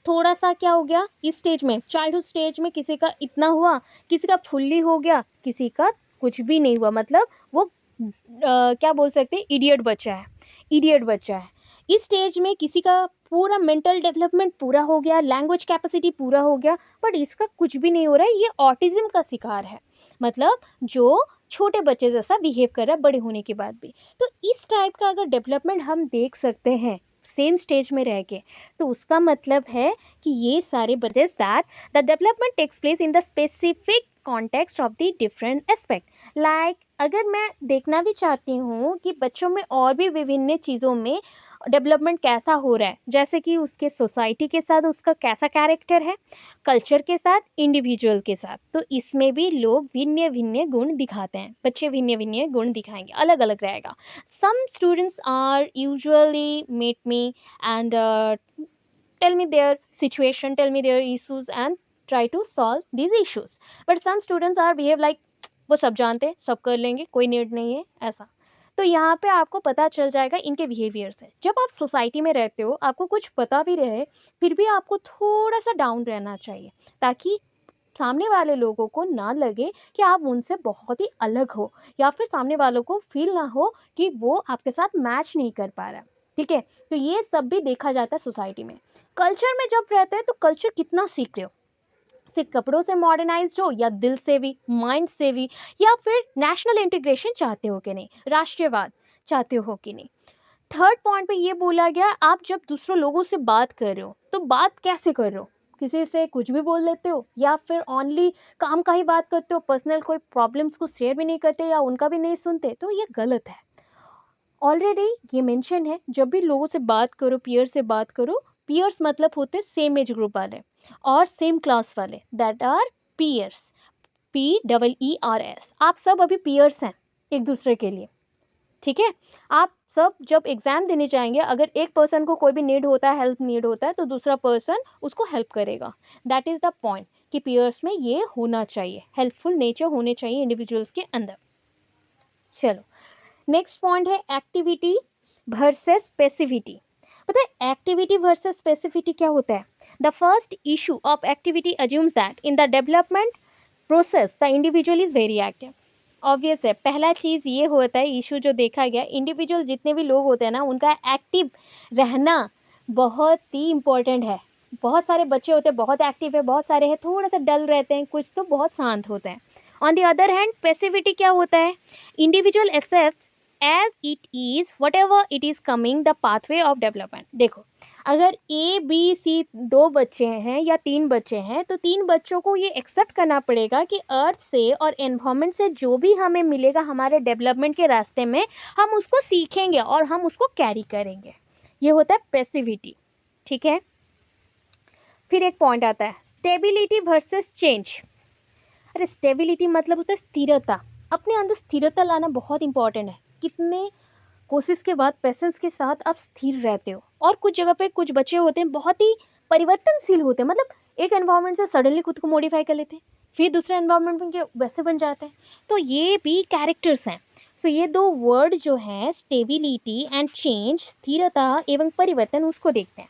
थोड़ा सा क्या हो गया इस स्टेज में, चाइल्डहुड स्टेज में किसी का इतना हुआ, किसी का फुल्ली हो गया, किसी का कुछ भी नहीं हुआ. मतलब वो क्या बोल सकते हैं, इडियट बच्चा है, इडियट बच्चा है. इस स्टेज में किसी का पूरा मेंटल डेवलपमेंट पूरा हो गया, लैंग्वेज कैपेसिटी पूरा हो गया, बट इसका कुछ भी नहीं हो रहा है. ये ऑटिज्म का शिकार है, मतलब जो छोटे बच्चे जैसा बिहेव कर रहा है बड़े होने के बाद भी. तो इस टाइप का अगर डेवलपमेंट हम देख सकते हैं सेम स्टेज में रह के, तो उसका मतलब है कि ये सारे बच्चेस that the development takes place in the specific context of the different aspect. Like अगर मैं देखना भी चाहती हूँ कि बच्चों में और भी विभिन्न चीज़ों में डेवलपमेंट कैसा हो रहा है, जैसे कि उसके सोसाइटी के साथ उसका कैसा कैरेक्टर है, कल्चर के साथ, इंडिविजुअल के साथ, तो इसमें भी लोग भिन्न भिन्न गुण दिखाते हैं. बच्चे भिन्न भिन्न गुण दिखाएंगे, अलग अलग रहेगा. Some students are usually meet me and tell me their situation, tell me their issues and try to solve these issues. But some students are behave like वो सब जानते हैं, सब कर लेंगे, कोई नीड नहीं है ऐसा. तो यहाँ पे आपको पता चल जाएगा इनके बिहेवियर से. जब आप सोसाइटी में रहते हो, आपको कुछ पता भी रहे, फिर भी आपको थोड़ा सा डाउन रहना चाहिए, ताकि सामने वाले लोगों को ना लगे कि आप उनसे बहुत ही अलग हो, या फिर सामने वालों को फील ना हो कि वो आपके साथ मैच नहीं कर पा रहा. ठीक है. तो ये सब भी देखा जाता है सोसाइटी में. कल्चर में जब रहते हैं तो कल्चर कितना सीख रहे हो, सिर्फ कपड़ों से मॉडर्नाइज हो या दिल से भी, माइंड से भी, या फिर नेशनल इंटीग्रेशन चाहते हो कि नहीं, राष्ट्रीयवाद चाहते हो कि नहीं. थर्ड पॉइंट पे ये बोला गया, आप जब दूसरों लोगों से बात कर रहे हो तो बात कैसे कर रहे हो? किसी से कुछ भी बोल लेते हो, या फिर ओनली काम का ही बात करते हो, पर्सनल कोई प्रॉब्लम्स को शेयर भी नहीं करते या उनका भी नहीं सुनते, तो ये गलत है. ऑलरेडी ये मेंशन है, जब भी लोगों से बात करो, पीयर से बात करो, पीयर्स मतलब होते सेम एज ग्रुप वाले और सेम क्लास वाले, दैट आर पीयर्स, PEERS. आप सब अभी पीयर्स हैं एक दूसरे के लिए. ठीक है. आप सब जब एग्ज़ाम देने जाएंगे, अगर एक पर्सन को कोई भी नीड होता है, हेल्प नीड होता है, तो दूसरा पर्सन उसको हेल्प करेगा. दैट इज़ द पॉइंट कि पीयर्स में ये होना चाहिए, हेल्पफुल नेचर होने चाहिए इंडिविजुअल्स के अंदर. चलो, नेक्स्ट पॉइंट है एक्टिविटी वर्सेस स्पेसिफिटी. पता है एक्टिविटी वर्सेस स्पेसिफिटी क्या होता है? The first issue of activity assumes that in the development process the individual is very active. Obvious है, पहला चीज़ ये होता है, इशू जो देखा गया, इंडिविजुअल जितने भी लोग होते हैं ना, उनका एक्टिव रहना बहुत ही इम्पोर्टेंट है. बहुत सारे बच्चे होते हैं बहुत एक्टिव है, बहुत सारे हैं थोड़ा सा डल रहते हैं, कुछ तो बहुत शांत होते हैं. On the other hand passivity क्या होता है? Individual accepts as it is whatever it is coming the pathway of development. देखो, अगर ABC दो बच्चे हैं या तीन बच्चे हैं, तो तीन बच्चों को ये एक्सेप्ट करना पड़ेगा कि अर्थ से और एनवायरनमेंट से जो भी हमें मिलेगा हमारे डेवलपमेंट के रास्ते में, हम उसको सीखेंगे और हम उसको कैरी करेंगे. ये होता है पैसिविटी. ठीक है. फिर एक पॉइंट आता है स्टेबिलिटी वर्सेस चेंज। अरे स्टेबिलिटी मतलब होता है स्थिरता, अपने अंदर स्थिरता लाना बहुत इंपॉर्टेंट है। कितने कोशिश के बाद पेशेंस के साथ आप स्थिर रहते हो। और कुछ जगह पे कुछ बच्चे होते हैं बहुत ही परिवर्तनशील होते हैं, मतलब एक एनवायरनमेंट से सडनली खुद को मॉडिफाई कर लेते हैं, फिर दूसरे एनवायरनमेंट में वैसे बन जाते हैं। तो ये भी कैरेक्टर्स हैं। सो ये दो वर्ड जो हैं स्टेबिलिटी एंड चेंज, स्थिरता एवं परिवर्तन, उसको देखते हैं।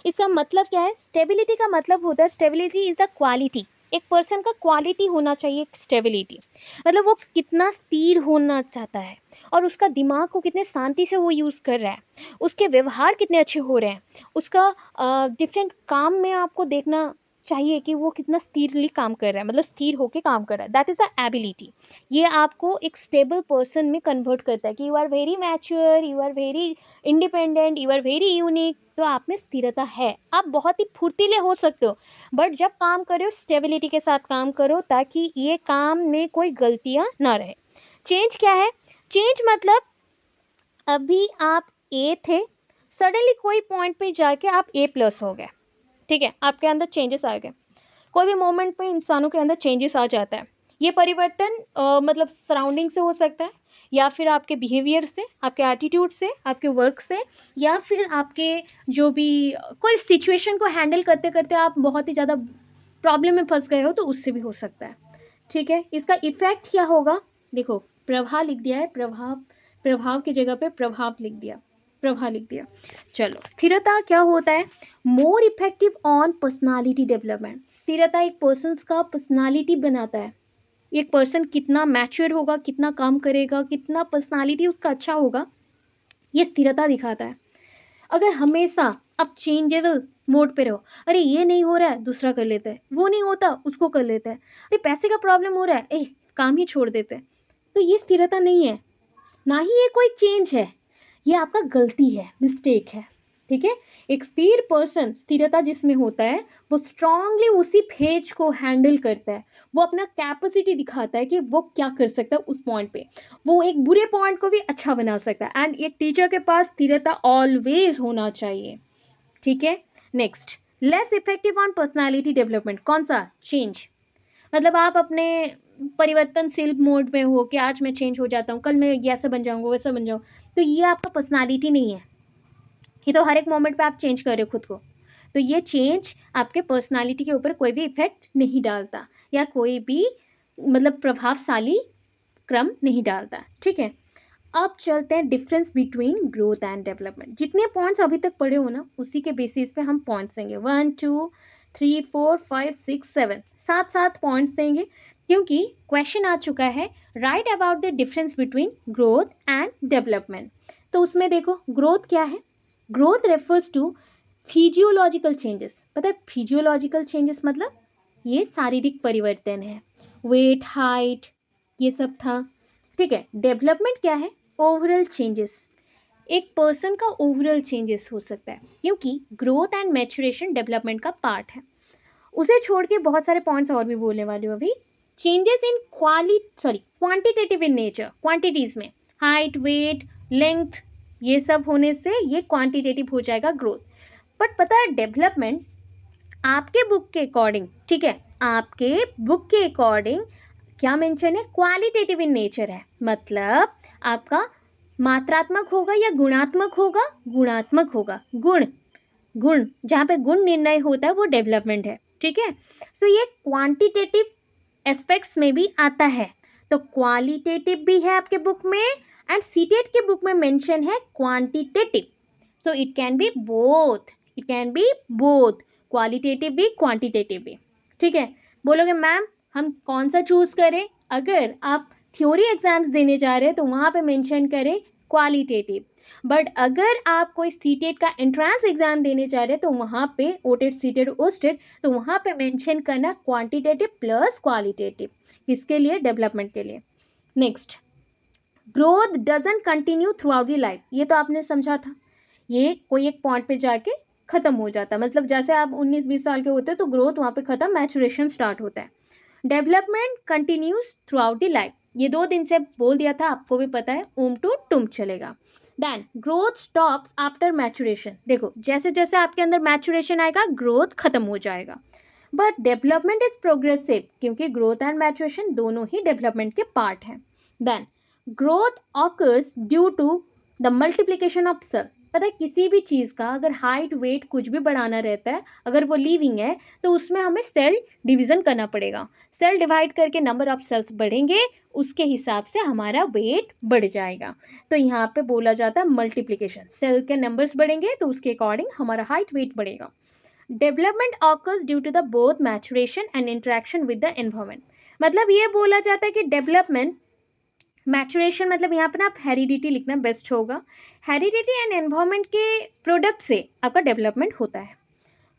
इसका मतलब क्या है? स्टेबिलिटी का मतलब होता है स्टेबिलिटी इज द क्वालिटी, एक पर्सन का क्वालिटी होना चाहिए स्टेबिलिटी, मतलब वो कितना स्थिर होना चाहता है और उसका दिमाग को कितने शांति से वो यूज़ कर रहा है, उसके व्यवहार कितने अच्छे हो रहे हैं, उसका डिफरेंट काम में आपको देखना चाहिए कि वो कितना स्थिरली काम कर रहा है, मतलब स्थिर होकर काम कर रहा है। That is the ability. ये आपको एक स्टेबल पर्सन में कन्वर्ट करता है कि you are very mature, you are very independent, you are very unique. तो आप में स्थिरता है, आप बहुत ही फुर्तीले हो सकते हो, बट जब काम करो स्टेबिलिटी के साथ काम करो ताकि ये काम में कोई गलतियाँ ना रहे। चेंज क्या है? चेंज मतलब अभी आप ए थे, सडनली कोई पॉइंट पे जाके आप ए प्लस हो गए, ठीक है, आपके अंदर चेंजेस आ गए। कोई भी मोमेंट पे इंसानों के अंदर चेंजेस आ जाता है। ये परिवर्तन मतलब सराउंडिंग से हो सकता है, या फिर आपके बिहेवियर से, आपके एटीट्यूड से, आपके वर्क से, या फिर आपके जो भी कोई सिचुएशन को हैंडल करते करते आप बहुत ही ज़्यादा प्रॉब्लम में फंस गए हो, तो उससे भी हो सकता है। ठीक है, इसका इफेक्ट क्या होगा? देखो प्रभाव लिख दिया है, प्रभाव की जगह पे प्रभाव लिख दिया, प्रभाव लिख दिया। चलो स्थिरता क्या होता है? More effective on personality development. स्थिरता एक पर्सन का पर्सनालिटी बनाता है। एक पर्सन कितना मैच्योर होगा, कितना काम करेगा, कितना पर्सनालिटी उसका अच्छा होगा, ये स्थिरता दिखाता है। अगर हमेशा आप चेंजेबल मोड पे रहो, अरे ये नहीं हो रहा है दूसरा कर लेते हैं, वो नहीं होता उसको कर लेते हैं, अरे पैसे का प्रॉब्लम हो रहा है, काम ही छोड़ देते हैं, तो ये स्थिरता नहीं है, ना ही ये कोई चेंज है, ये आपका गलती है, मिस्टेक है। ठीक है, एक स्थिर पर्सन, स्थिरता जिसमें होता है, वो स्ट्रांगली उसी फेज को हैंडल करता है, वो अपना कैपेसिटी दिखाता है कि वो क्या कर सकता है उस पॉइंट पे, वो एक बुरे पॉइंट को भी अच्छा बना सकता है। एंड एक टीचर के पास स्थिरता ऑलवेज होना चाहिए। ठीक है, next, less effective on personality development. कौन सा? चेंज। मतलब आप अपने परिवर्तनशील मोड में हो कि आज मैं चेंज हो जाता हूँ, कल मैं ऐसा बन जाऊँगा, वैसा बन जाऊँ, तो ये आपका पर्सनालिटी नहीं है। ये तो हर एक मोमेंट पे आप चेंज कर रहे हो खुद को, तो ये चेंज आपके पर्सनालिटी के ऊपर कोई भी इफेक्ट नहीं डालता, या कोई भी मतलब प्रभावशाली क्रम नहीं डालता। ठीक है, अब चलते हैं difference between growth and development. जितने पॉइंट्स अभी तक पढ़े हो ना, उसी के बेसिस पे हम पॉइंट्स देंगे। 1 2 3 4 5 6 7, 7 पॉइंट्स देंगे, क्योंकि क्वेश्चन आ चुका है right about the difference between growth and development. तो उसमें देखो ग्रोथ क्या है? Growth refers to physiological changes. पता है फिजियोलॉजिकल चेंजेस मतलब ये शारीरिक परिवर्तन है, वेट, हाइट, ये सब था। ठीक है, डेवलपमेंट क्या है? ओवरऑल चेंजेस, एक पर्सन का ओवरऑल चेंजेस हो सकता है, क्योंकि ग्रोथ एंड मैच्योरेशन डेवलपमेंट का पार्ट है। उसे छोड़ के बहुत सारे पॉइंट्स और भी बोलने वाले हो अभी। Changes in quantitative in nature, quantities में हाइट, वेट, लेंथ, ये सब होने से ये क्वांटिटेटिव हो जाएगा ग्रोथ। बट पता है डेवलपमेंट आपके बुक के अकॉर्डिंग, ठीक है, आपके बुक के अकॉर्डिंग क्या मेंशन है? क्वालिटेटिव इन नेचर है, मतलब आपका मात्रात्मक होगा या गुणात्मक होगा? गुणात्मक होगा। गुण जहाँ पे गुण निर्णय होता है वो डेवलपमेंट है। ठीक है, सो ये क्वांटिटेटिव एस्पेक्ट्स में भी आता है, तो क्वालिटेटिव भी है आपके बुक में, एंड सीटेट के बुक में मेंशन है quantitative. So it can be both, it can be both, qualitative भी क्वांटिटेटिव भी। ठीक है, बोलोगे मैम हम कौन सा चूज करें? अगर आप थ्योरी एग्जाम्स देने जा रहे हैं तो वहाँ पे मेंशन करें क्वालिटेटिव, बट अगर आप कोई सीटेट का एंट्रेंस एग्जाम देने जा रहे हैं तो वहाँ पे ओटेट, सीटेट, ओस्टेट, तो वहाँ पे मेंशन करना क्वांटिटेटिव प्लस क्वालिटेटिव। किसके लिए? डेवलपमेंट के लिए। Next, growth doesn't continue through out the life. ये तो आपने समझा था, ये कोई एक पॉइंट पे जाके खत्म हो जाता है, मतलब जैसे आप 19-20 साल के होते हैं तो ग्रोथ वहाँ पे खत्म, मैचुरेशन स्टार्ट होता है। Development continues through out the life, ये 2 दिन से बोल दिया था, आपको भी पता है, टू टुम चलेगा। Then growth stops after maturation. देखो जैसे जैसे आपके अंदर मैचुरेशन आएगा ग्रोथ खत्म हो जाएगा। बट डेवलपमेंट इज प्रोग्रेसिव, क्योंकि ग्रोथ एंड मैचुरेशन दोनों ही डेवलपमेंट के पार्ट हैं। Then growth occurs due to the multiplication of cell. पता है किसी भी चीज़ का अगर हाइट वेट कुछ भी बढ़ाना रहता है, अगर वो लिविंग है तो उसमें हमें सेल डिवीज़न करना पड़ेगा। सेल डिवाइड करके नंबर ऑफ सेल्स बढ़ेंगे, उसके हिसाब से हमारा वेट बढ़ जाएगा। तो यहाँ पे बोला जाता है मल्टीप्लिकेशन, सेल के नंबर्स बढ़ेंगे तो उसके अकॉर्डिंग हमारा हाइट वेट बढ़ेगा। Development occurs due to the both maturation and interaction with the environment. मतलब ये बोला जाता है कि डेवलपमेंट, मैचुरेशन मतलब यहाँ पर ना आप हेरिडिटी लिखना बेस्ट होगा। हेरिडिटी एंड एनवायरमेंट के प्रोडक्ट से आपका डेवलपमेंट होता है।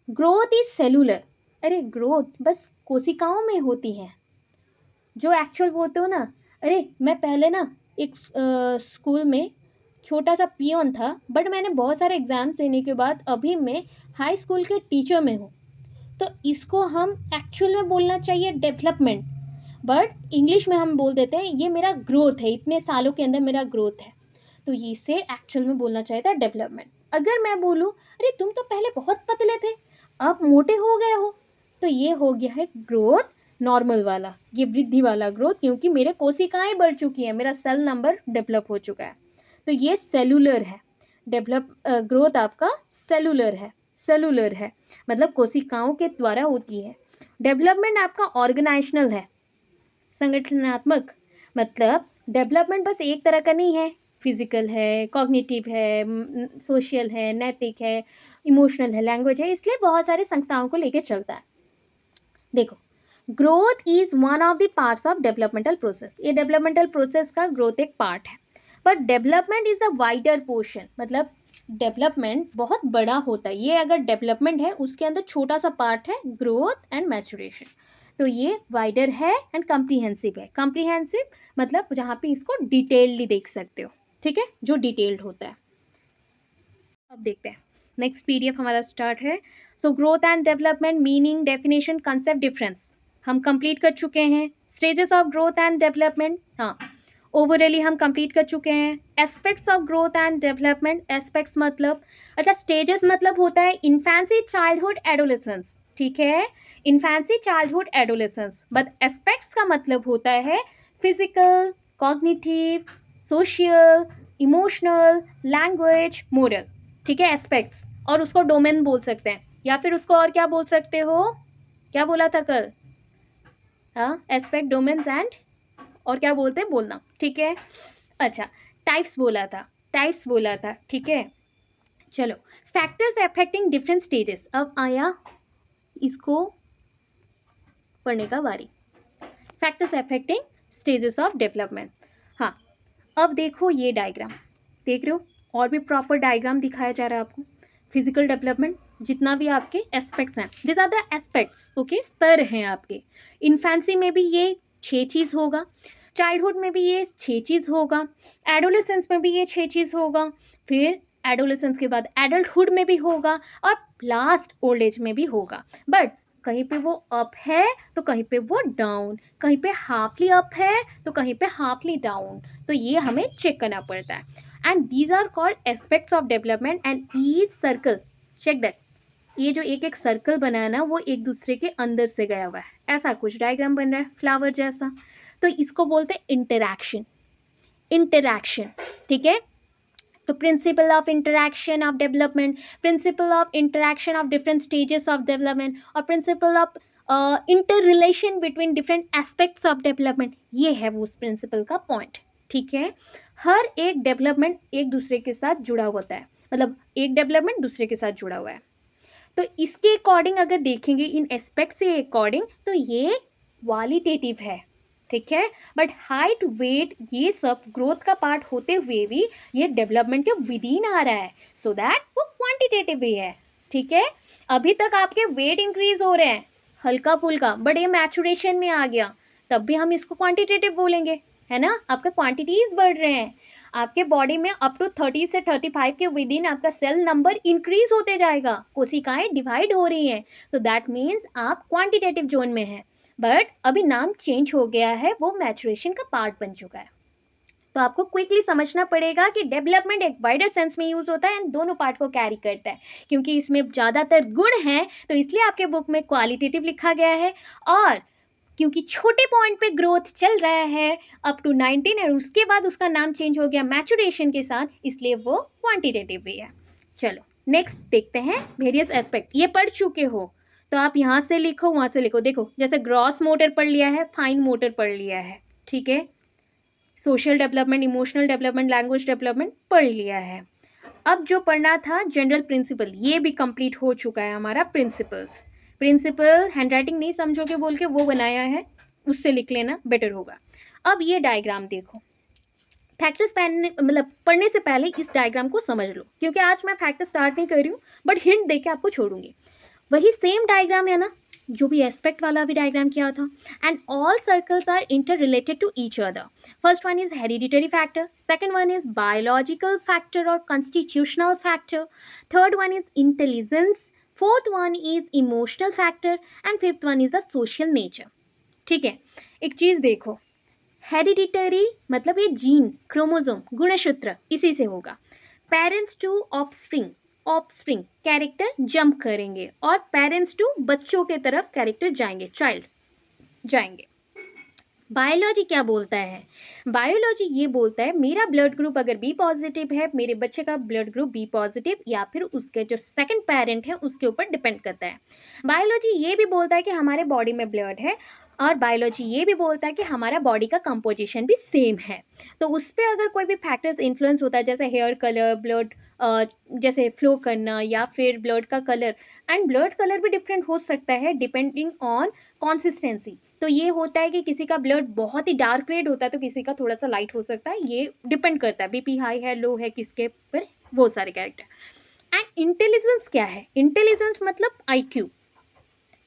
Growth is cellular. अरे ग्रोथ बस कोशिकाओं में होती है, जो एक्चुअल बोलते हो ना। अरे मैं पहले ना एक स्कूल में छोटा सा पियोन था, बट मैंने बहुत सारे एग्ज़ाम्स देने के बाद अभी मैं हाई स्कूल के टीचर में हूँ। तो इसको हम एक्चुअल में बोलना चाहिए डेवलपमेंट, बट इंग्लिश में हम बोल देते हैं ये मेरा ग्रोथ है, इतने सालों के अंदर मेरा ग्रोथ है। तो इसे एक्चुअल में बोलना चाहिए था डेवलपमेंट। अगर मैं बोलूँ अरे तुम तो पहले बहुत पतले थे, अब मोटे हो गए हो, तो ये हो गया है ग्रोथ नॉर्मल वाला, ये वृद्धि वाला ग्रोथ, क्योंकि मेरे कोशिकाएं बढ़ चुकी हैं, मेरा सेल नंबर डेवलप हो चुका है। तो ये सेलुलर है। ग्रोथ आपका सेलुलर है, सेलुलर है मतलब कोशिकाओं के द्वारा होती है। डेवलपमेंट आपका ऑर्गेनाइजेशनल है, संगठनात्मक। मतलब डेवलपमेंट बस एक तरह का नहीं है, फिजिकल है, कॉग्निटिव है, सोशल है, नैतिक है, इमोशनल है, लैंग्वेज है, इसलिए बहुत सारे संस्थाओं को लेकर चलता है। देखो growth is one of the parts of developmental process. ये डेवलपमेंटल प्रोसेस का ग्रोथ एक पार्ट है, but development is a wider portion. मतलब डेवलपमेंट बहुत बड़ा होता है, ये अगर डेवलपमेंट है उसके अंदर छोटा सा पार्ट है ग्रोथ एंड मैचुरेशन। तो ये वाइडर है एंड कम्प्रीहेंसिव है। कम्प्रीहेंसिव मतलब जहाँ पे इसको डिटेल्डली देख सकते हो, ठीक है, जो डिटेल्ड होता है। अब देखते हैं नेक्स्ट पीडीएफ हमारा स्टार्ट है। So growth and development meaning definition concept difference हम कंप्लीट कर चुके हैं। Stages of growth and development, हाँ ओवरऑली हम कंप्लीट कर चुके हैं। Aspects of growth and development, aspects मतलब अच्छा स्टेजेस मतलब होता है इन्फेंसी, चाइल्डहुड, एडोलेसेंस, ठीक है, infancy, childhood, adolescence. But aspects का मतलब होता है physical, cognitive, social, emotional, language, moral, ठीक है, एस्पेक्ट्स। और उसको डोमेन बोल सकते हैं, या फिर उसको और क्या बोल सकते हो, क्या बोला था कल, हाँ एस्पेक्ट, डोमेन्स एंड और क्या बोलते हैं बोलना, ठीक है। अच्छा टाइप्स बोला था, टाइप्स बोला था, ठीक है। चलो फैक्टर्स अफेक्टिंग डिफरेंट स्टेजेस, अब आया इसको पढ़ने का बारी। Factors affecting stages of development, हाँ अब देखो ये डायग्राम देख रहे हो, और भी प्रॉपर डायग्राम दिखाया जा रहा है आपको। फिजिकल डेवलपमेंट जितना भी आपके एस्पेक्ट्स हैं, this are the aspects, okay, स्तर हैं आपके। इन्फेंसी में भी ये 6 चीज़ होगा, चाइल्डहुड में भी ये 6 चीज़ होगा, एडोलेसेंस में भी ये 6 चीज़ होगा, फिर एडोलेसेंस के बाद एडल्टहुड में भी होगा, और लास्ट ओल्ड एज में भी होगा। बट कहीं पे वो अप है तो कहीं पे वो डाउन, कहीं पे हाफली अप है तो कहीं पे हाफली डाउन, तो ये हमें चेक करना पड़ता है। And these are called aspects of development and each circle, check that, ये जो एक एक सर्कल बना है ना वो एक दूसरे के अंदर से गया हुआ है, ऐसा कुछ डायग्राम बन रहा है फ्लावर जैसा, तो इसको बोलते हैं इंटरैक्शन, इंटरैक्शन, ठीक है। तो principle of interaction of development, principle of interaction of different stages of development, और principle of interrelation between different aspects of development, ये है वो उस प्रिंसिपल का पॉइंट, ठीक है। हर एक डेवलपमेंट एक दूसरे के साथ जुड़ा होता है, मतलब एक डेवलपमेंट दूसरे के साथ जुड़ा हुआ है। तो इसके अकॉर्डिंग अगर देखेंगे इन एस्पेक्ट से अकॉर्डिंग तो ये क्वालिटेटिव है, ठीक है। बट हाइट वेट ये सब ग्रोथ का पार्ट होते हुए भी ये डेवलपमेंट के विद इन आ रहा है, सो दैट वो क्वांटिटेटिव भी है, ठीक है। अभी तक आपके वेट इंक्रीज हो रहे हैं हल्का फुल्का, बट ये मैचुरेशन में आ गया तब भी हम इसको क्वांटिटेटिव बोलेंगे, है ना। आपका क्वांटिटीज बढ़ रहे हैं, आपके बॉडी में अप टू 30 से 35 के विद इन आपका सेल नंबर इंक्रीज होते जाएगा, कोशिकाएं डिवाइड हो रही हैं, तो दैट मीन्स आप क्वांटिटेटिव जोन में हैं। बट अभी नाम चेंज हो गया है, वो मैचुरेशन का पार्ट बन चुका है। तो आपको क्विकली समझना पड़ेगा कि डेवलपमेंट एक वाइडर सेंस में यूज होता है एंड दोनों पार्ट को कैरी करता है, क्योंकि इसमें ज़्यादातर गुण हैं तो इसलिए आपके बुक में क्वालिटेटिव लिखा गया है, और क्योंकि छोटे पॉइंट पे ग्रोथ चल रहा है अप टू 19 और उसके बाद उसका नाम चेंज हो गया मैचुरेशन के साथ, इसलिए वो क्वांटिटेटिव भी है। चलो नेक्स्ट देखते हैं वेरियस एस्पेक्ट। ये पढ़ चुके हो तो आप यहाँ से लिखो, वहाँ से लिखो। देखो जैसे ग्रॉस मोटर पढ़ लिया है, फाइन मोटर पढ़ लिया है, ठीक है, social development, emotional development, language development पढ़ लिया है। अब जो पढ़ना था जनरल प्रिंसिपल, ये भी कंप्लीट हो चुका है हमारा। प्रिंसिपल्स, प्रिंसिपल हैंडराइटिंग नहीं समझोगे बोल के वो बनाया है, उससे लिख लेना बेटर होगा। अब ये डायग्राम देखो, फैक्टर्स पढ़ने से पहले इस डायग्राम को समझ लो, क्योंकि आज मैं फैक्टर स्टार्ट नहीं कर रही हूँ बट हिंट देके आपको छोड़ूंगी। वही सेम डायग्राम है ना जो भी एस्पेक्ट वाला भी डायग्राम किया था, and all circles are interrelated to each other. First one is hereditary factor, second one is biological factor और constitutional factor, third one is intelligence, fourth one is emotional factor and fifth one is the social nature. ठीक है, एक चीज देखो, hereditary मतलब ये gene, chromosome, गुणसूत्र, इसी से होगा। Parents to offspring, offspring character jump करेंगे और पेरेंट्स टू बच्चों के तरफ कैरेक्टर जाएंगे, चाइल्ड जाएंगे। बायोलॉजी क्या बोलता है? बायोलॉजी ये बोलता है मेरा ब्लड ग्रुप अगर बी पॉजिटिव है, मेरे बच्चे का ब्लड ग्रुप बी पॉजिटिव या फिर उसके जो सेकंड पेरेंट है उसके ऊपर डिपेंड करता है। बायोलॉजी ये भी बोलता है कि हमारे बॉडी में ब्लड है, और बायोलॉजी ये भी बोलता है कि हमारा बॉडी का कंपोजिशन भी सेम है। तो उस पर अगर कोई भी फैक्टर्स इन्फ्लुएंस होता है, जैसे हेयर कलर, ब्लड जैसे फ्लो करना, या फिर ब्लड का कलर, एंड ब्लड कलर भी डिफरेंट हो सकता है डिपेंडिंग ऑन कंसिस्टेंसी। तो ये होता है कि किसी का ब्लड बहुत ही डार्क रेड होता है तो किसी का थोड़ा सा लाइट हो सकता है, ये डिपेंड करता है बीपी हाई है लो है किसके पर, वो सारे कैरेक्टर। एंड इंटेलिजेंस क्या है? इंटेलिजेंस मतलब आईक्यू।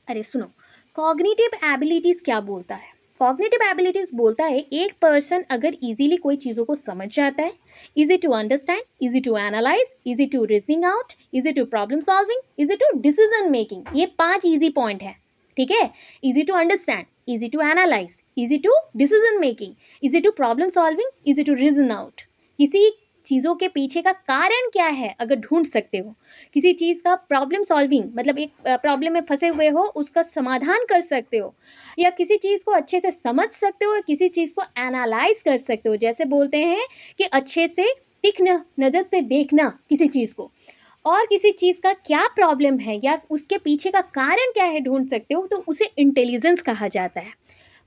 अरे सुनो, कॉग्निटिव एबिलिटीज क्या बोलता है? कॉग्निटिव एबिलिटीज बोलता है एक पर्सन अगर इजीली कोई चीज़ों को समझ जाता है, easy to understand, easy to analyse, easy to reasoning out, easy to problem solving, easy to decision making, ये 5 इजी पॉइंट है। ठीक है, easy to understand, easy to analyse, easy to decision making, easy to problem solving, easy to reason out. किसी चीज़ों के पीछे का कारण क्या है अगर ढूंढ सकते हो, किसी चीज़ का प्रॉब्लम सॉल्विंग मतलब एक प्रॉब्लम में फंसे हुए हो उसका समाधान कर सकते हो, या किसी चीज़ को अच्छे से समझ सकते हो, या किसी चीज़ को एनालाइज कर सकते हो, जैसे बोलते हैं कि अच्छे से तीक्ष्ण नज़र से देखना किसी चीज़ को, और किसी चीज़ का क्या प्रॉब्लम है या उसके पीछे का कारण क्या है ढूंढ सकते हो, तो उसे इंटेलिजेंस कहा जाता है।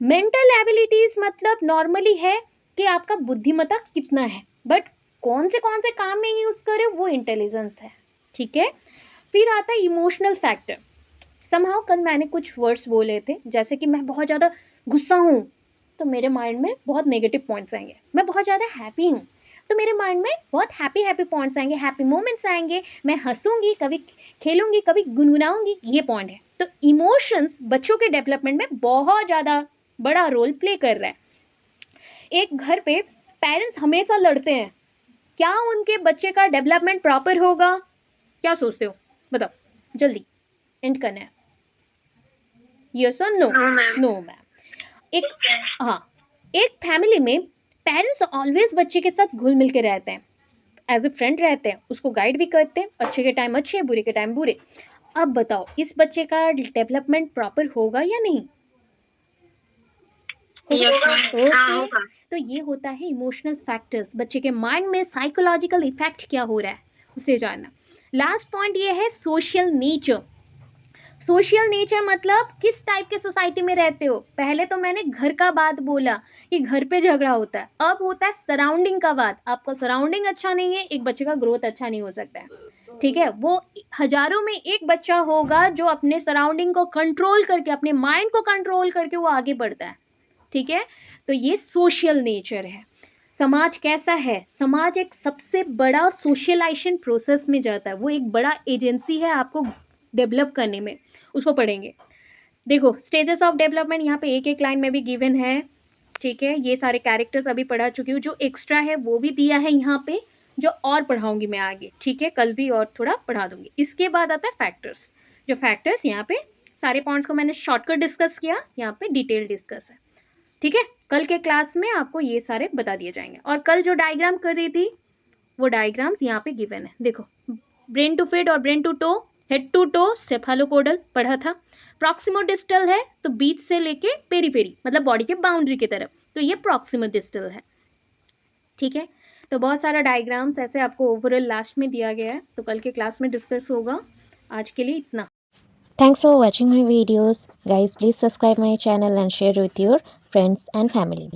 मेंटल एबिलिटीज़ मतलब नॉर्मली है कि आपका बुद्धिमत्ता कितना है, बट कौन से काम में यूज़ करें वो इंटेलिजेंस है। ठीक है, फिर आता है इमोशनल फैक्टर। समहाउ कल मैंने कुछ वर्ड्स बोले थे, जैसे कि मैं बहुत ज़्यादा गुस्सा हूँ तो मेरे माइंड में बहुत नेगेटिव पॉइंट्स आएंगे, मैं बहुत ज़्यादा हैप्पी हूँ तो मेरे माइंड में बहुत हैप्पी पॉइंट्स आएंगे, हैप्पी मोमेंट्स आएंगे, मैं हंसूंगी, कभी खेलूंगी, कभी गुनगुनाऊंगी, ये पॉइंट है। तो इमोशंस बच्चों के डेवलपमेंट में बहुत ज़्यादा बड़ा रोल प्ले कर रहा है। एक घर पे पेरेंट्स हमेशा लड़ते हैं, क्या उनके बच्चे का डेवलपमेंट प्रॉपर होगा? क्या सोचते हो बताओ, जल्दी एंड करना है। यस और नो? No ma'am. एक हाँ, एक फैमिली में पेरेंट्स ऑलवेज बच्चे के साथ घुल मिल के रहते हैं, एज ए फ्रेंड रहते हैं, उसको गाइड भी करते हैं, अच्छे के टाइम अच्छे, बुरे के टाइम बुरे। अब बताओ इस बच्चे का डेवलपमेंट प्रॉपर होगा या नहीं? ओके, तो ये होता है इमोशनल फैक्टर्स, बच्चे के माइंड में साइकोलॉजिकल इफेक्ट क्या हो रहा है उसे जानना। लास्ट पॉइंट ये है सोशल नेचर। सोशल नेचर मतलब किस टाइप के सोसाइटी में रहते हो। पहले तो मैंने घर का बात बोला कि घर पे झगड़ा होता है, अब होता है सराउंडिंग का बात। आपका सराउंडिंग अच्छा नहीं है, एक बच्चे का ग्रोथ अच्छा नहीं हो सकता है। ठीक है, वो हजारों में एक बच्चा होगा जो अपने सराउंडिंग को कंट्रोल करके, अपने माइंड को कंट्रोल करके वो आगे बढ़ता है। ठीक है, तो ये सोशल नेचर है। समाज कैसा है? समाज एक सबसे बड़ा सोशलाइजेशन प्रोसेस में जाता है, वो एक बड़ा एजेंसी है आपको डेवलप करने में, उसको पढ़ेंगे। देखो स्टेजेस ऑफ डेवलपमेंट यहाँ पे एक एक लाइन में भी गिवन है। ठीक है, ये सारे कैरेक्टर्स अभी पढ़ा चुकी हूँ, जो एक्स्ट्रा है वो भी दिया है यहाँ पे, जो और पढ़ाऊंगी मैं आगे। ठीक है, कल भी और थोड़ा पढ़ा दूंगी। इसके बाद आता है फैक्टर्स, जो फैक्टर्स यहाँ पे सारे पॉइंट्स को मैंने शॉर्टकट डिस्कस किया, यहाँ पे डिटेल डिस्कस है, ठीक है। कल के क्लास में आपको ये सारे बता दिए जाएंगे। और कल जो डायग्राम कर रही थी वो डायग्राम्स यहाँ पे गिवन है, देखो ब्रेन टू फीट और brain to toe, head to toe cephalopodal पढ़ा था, प्रॉक्सिमो डिस्टल है तो बीच से लेके पेरीफेरी मतलब बॉडी के बाउंड्री की तरफ, तो ये प्रॉक्सिमो डिस्टल है, ठीक है। तो बहुत सारा डायग्राम्स ऐसे आपको ओवरऑल लास्ट में दिया गया है, तो कल के क्लास में डिस्कस होगा। आज के लिए इतना। Thanks for watching my videos. Guys, please subscribe my channel and share with your friends and family.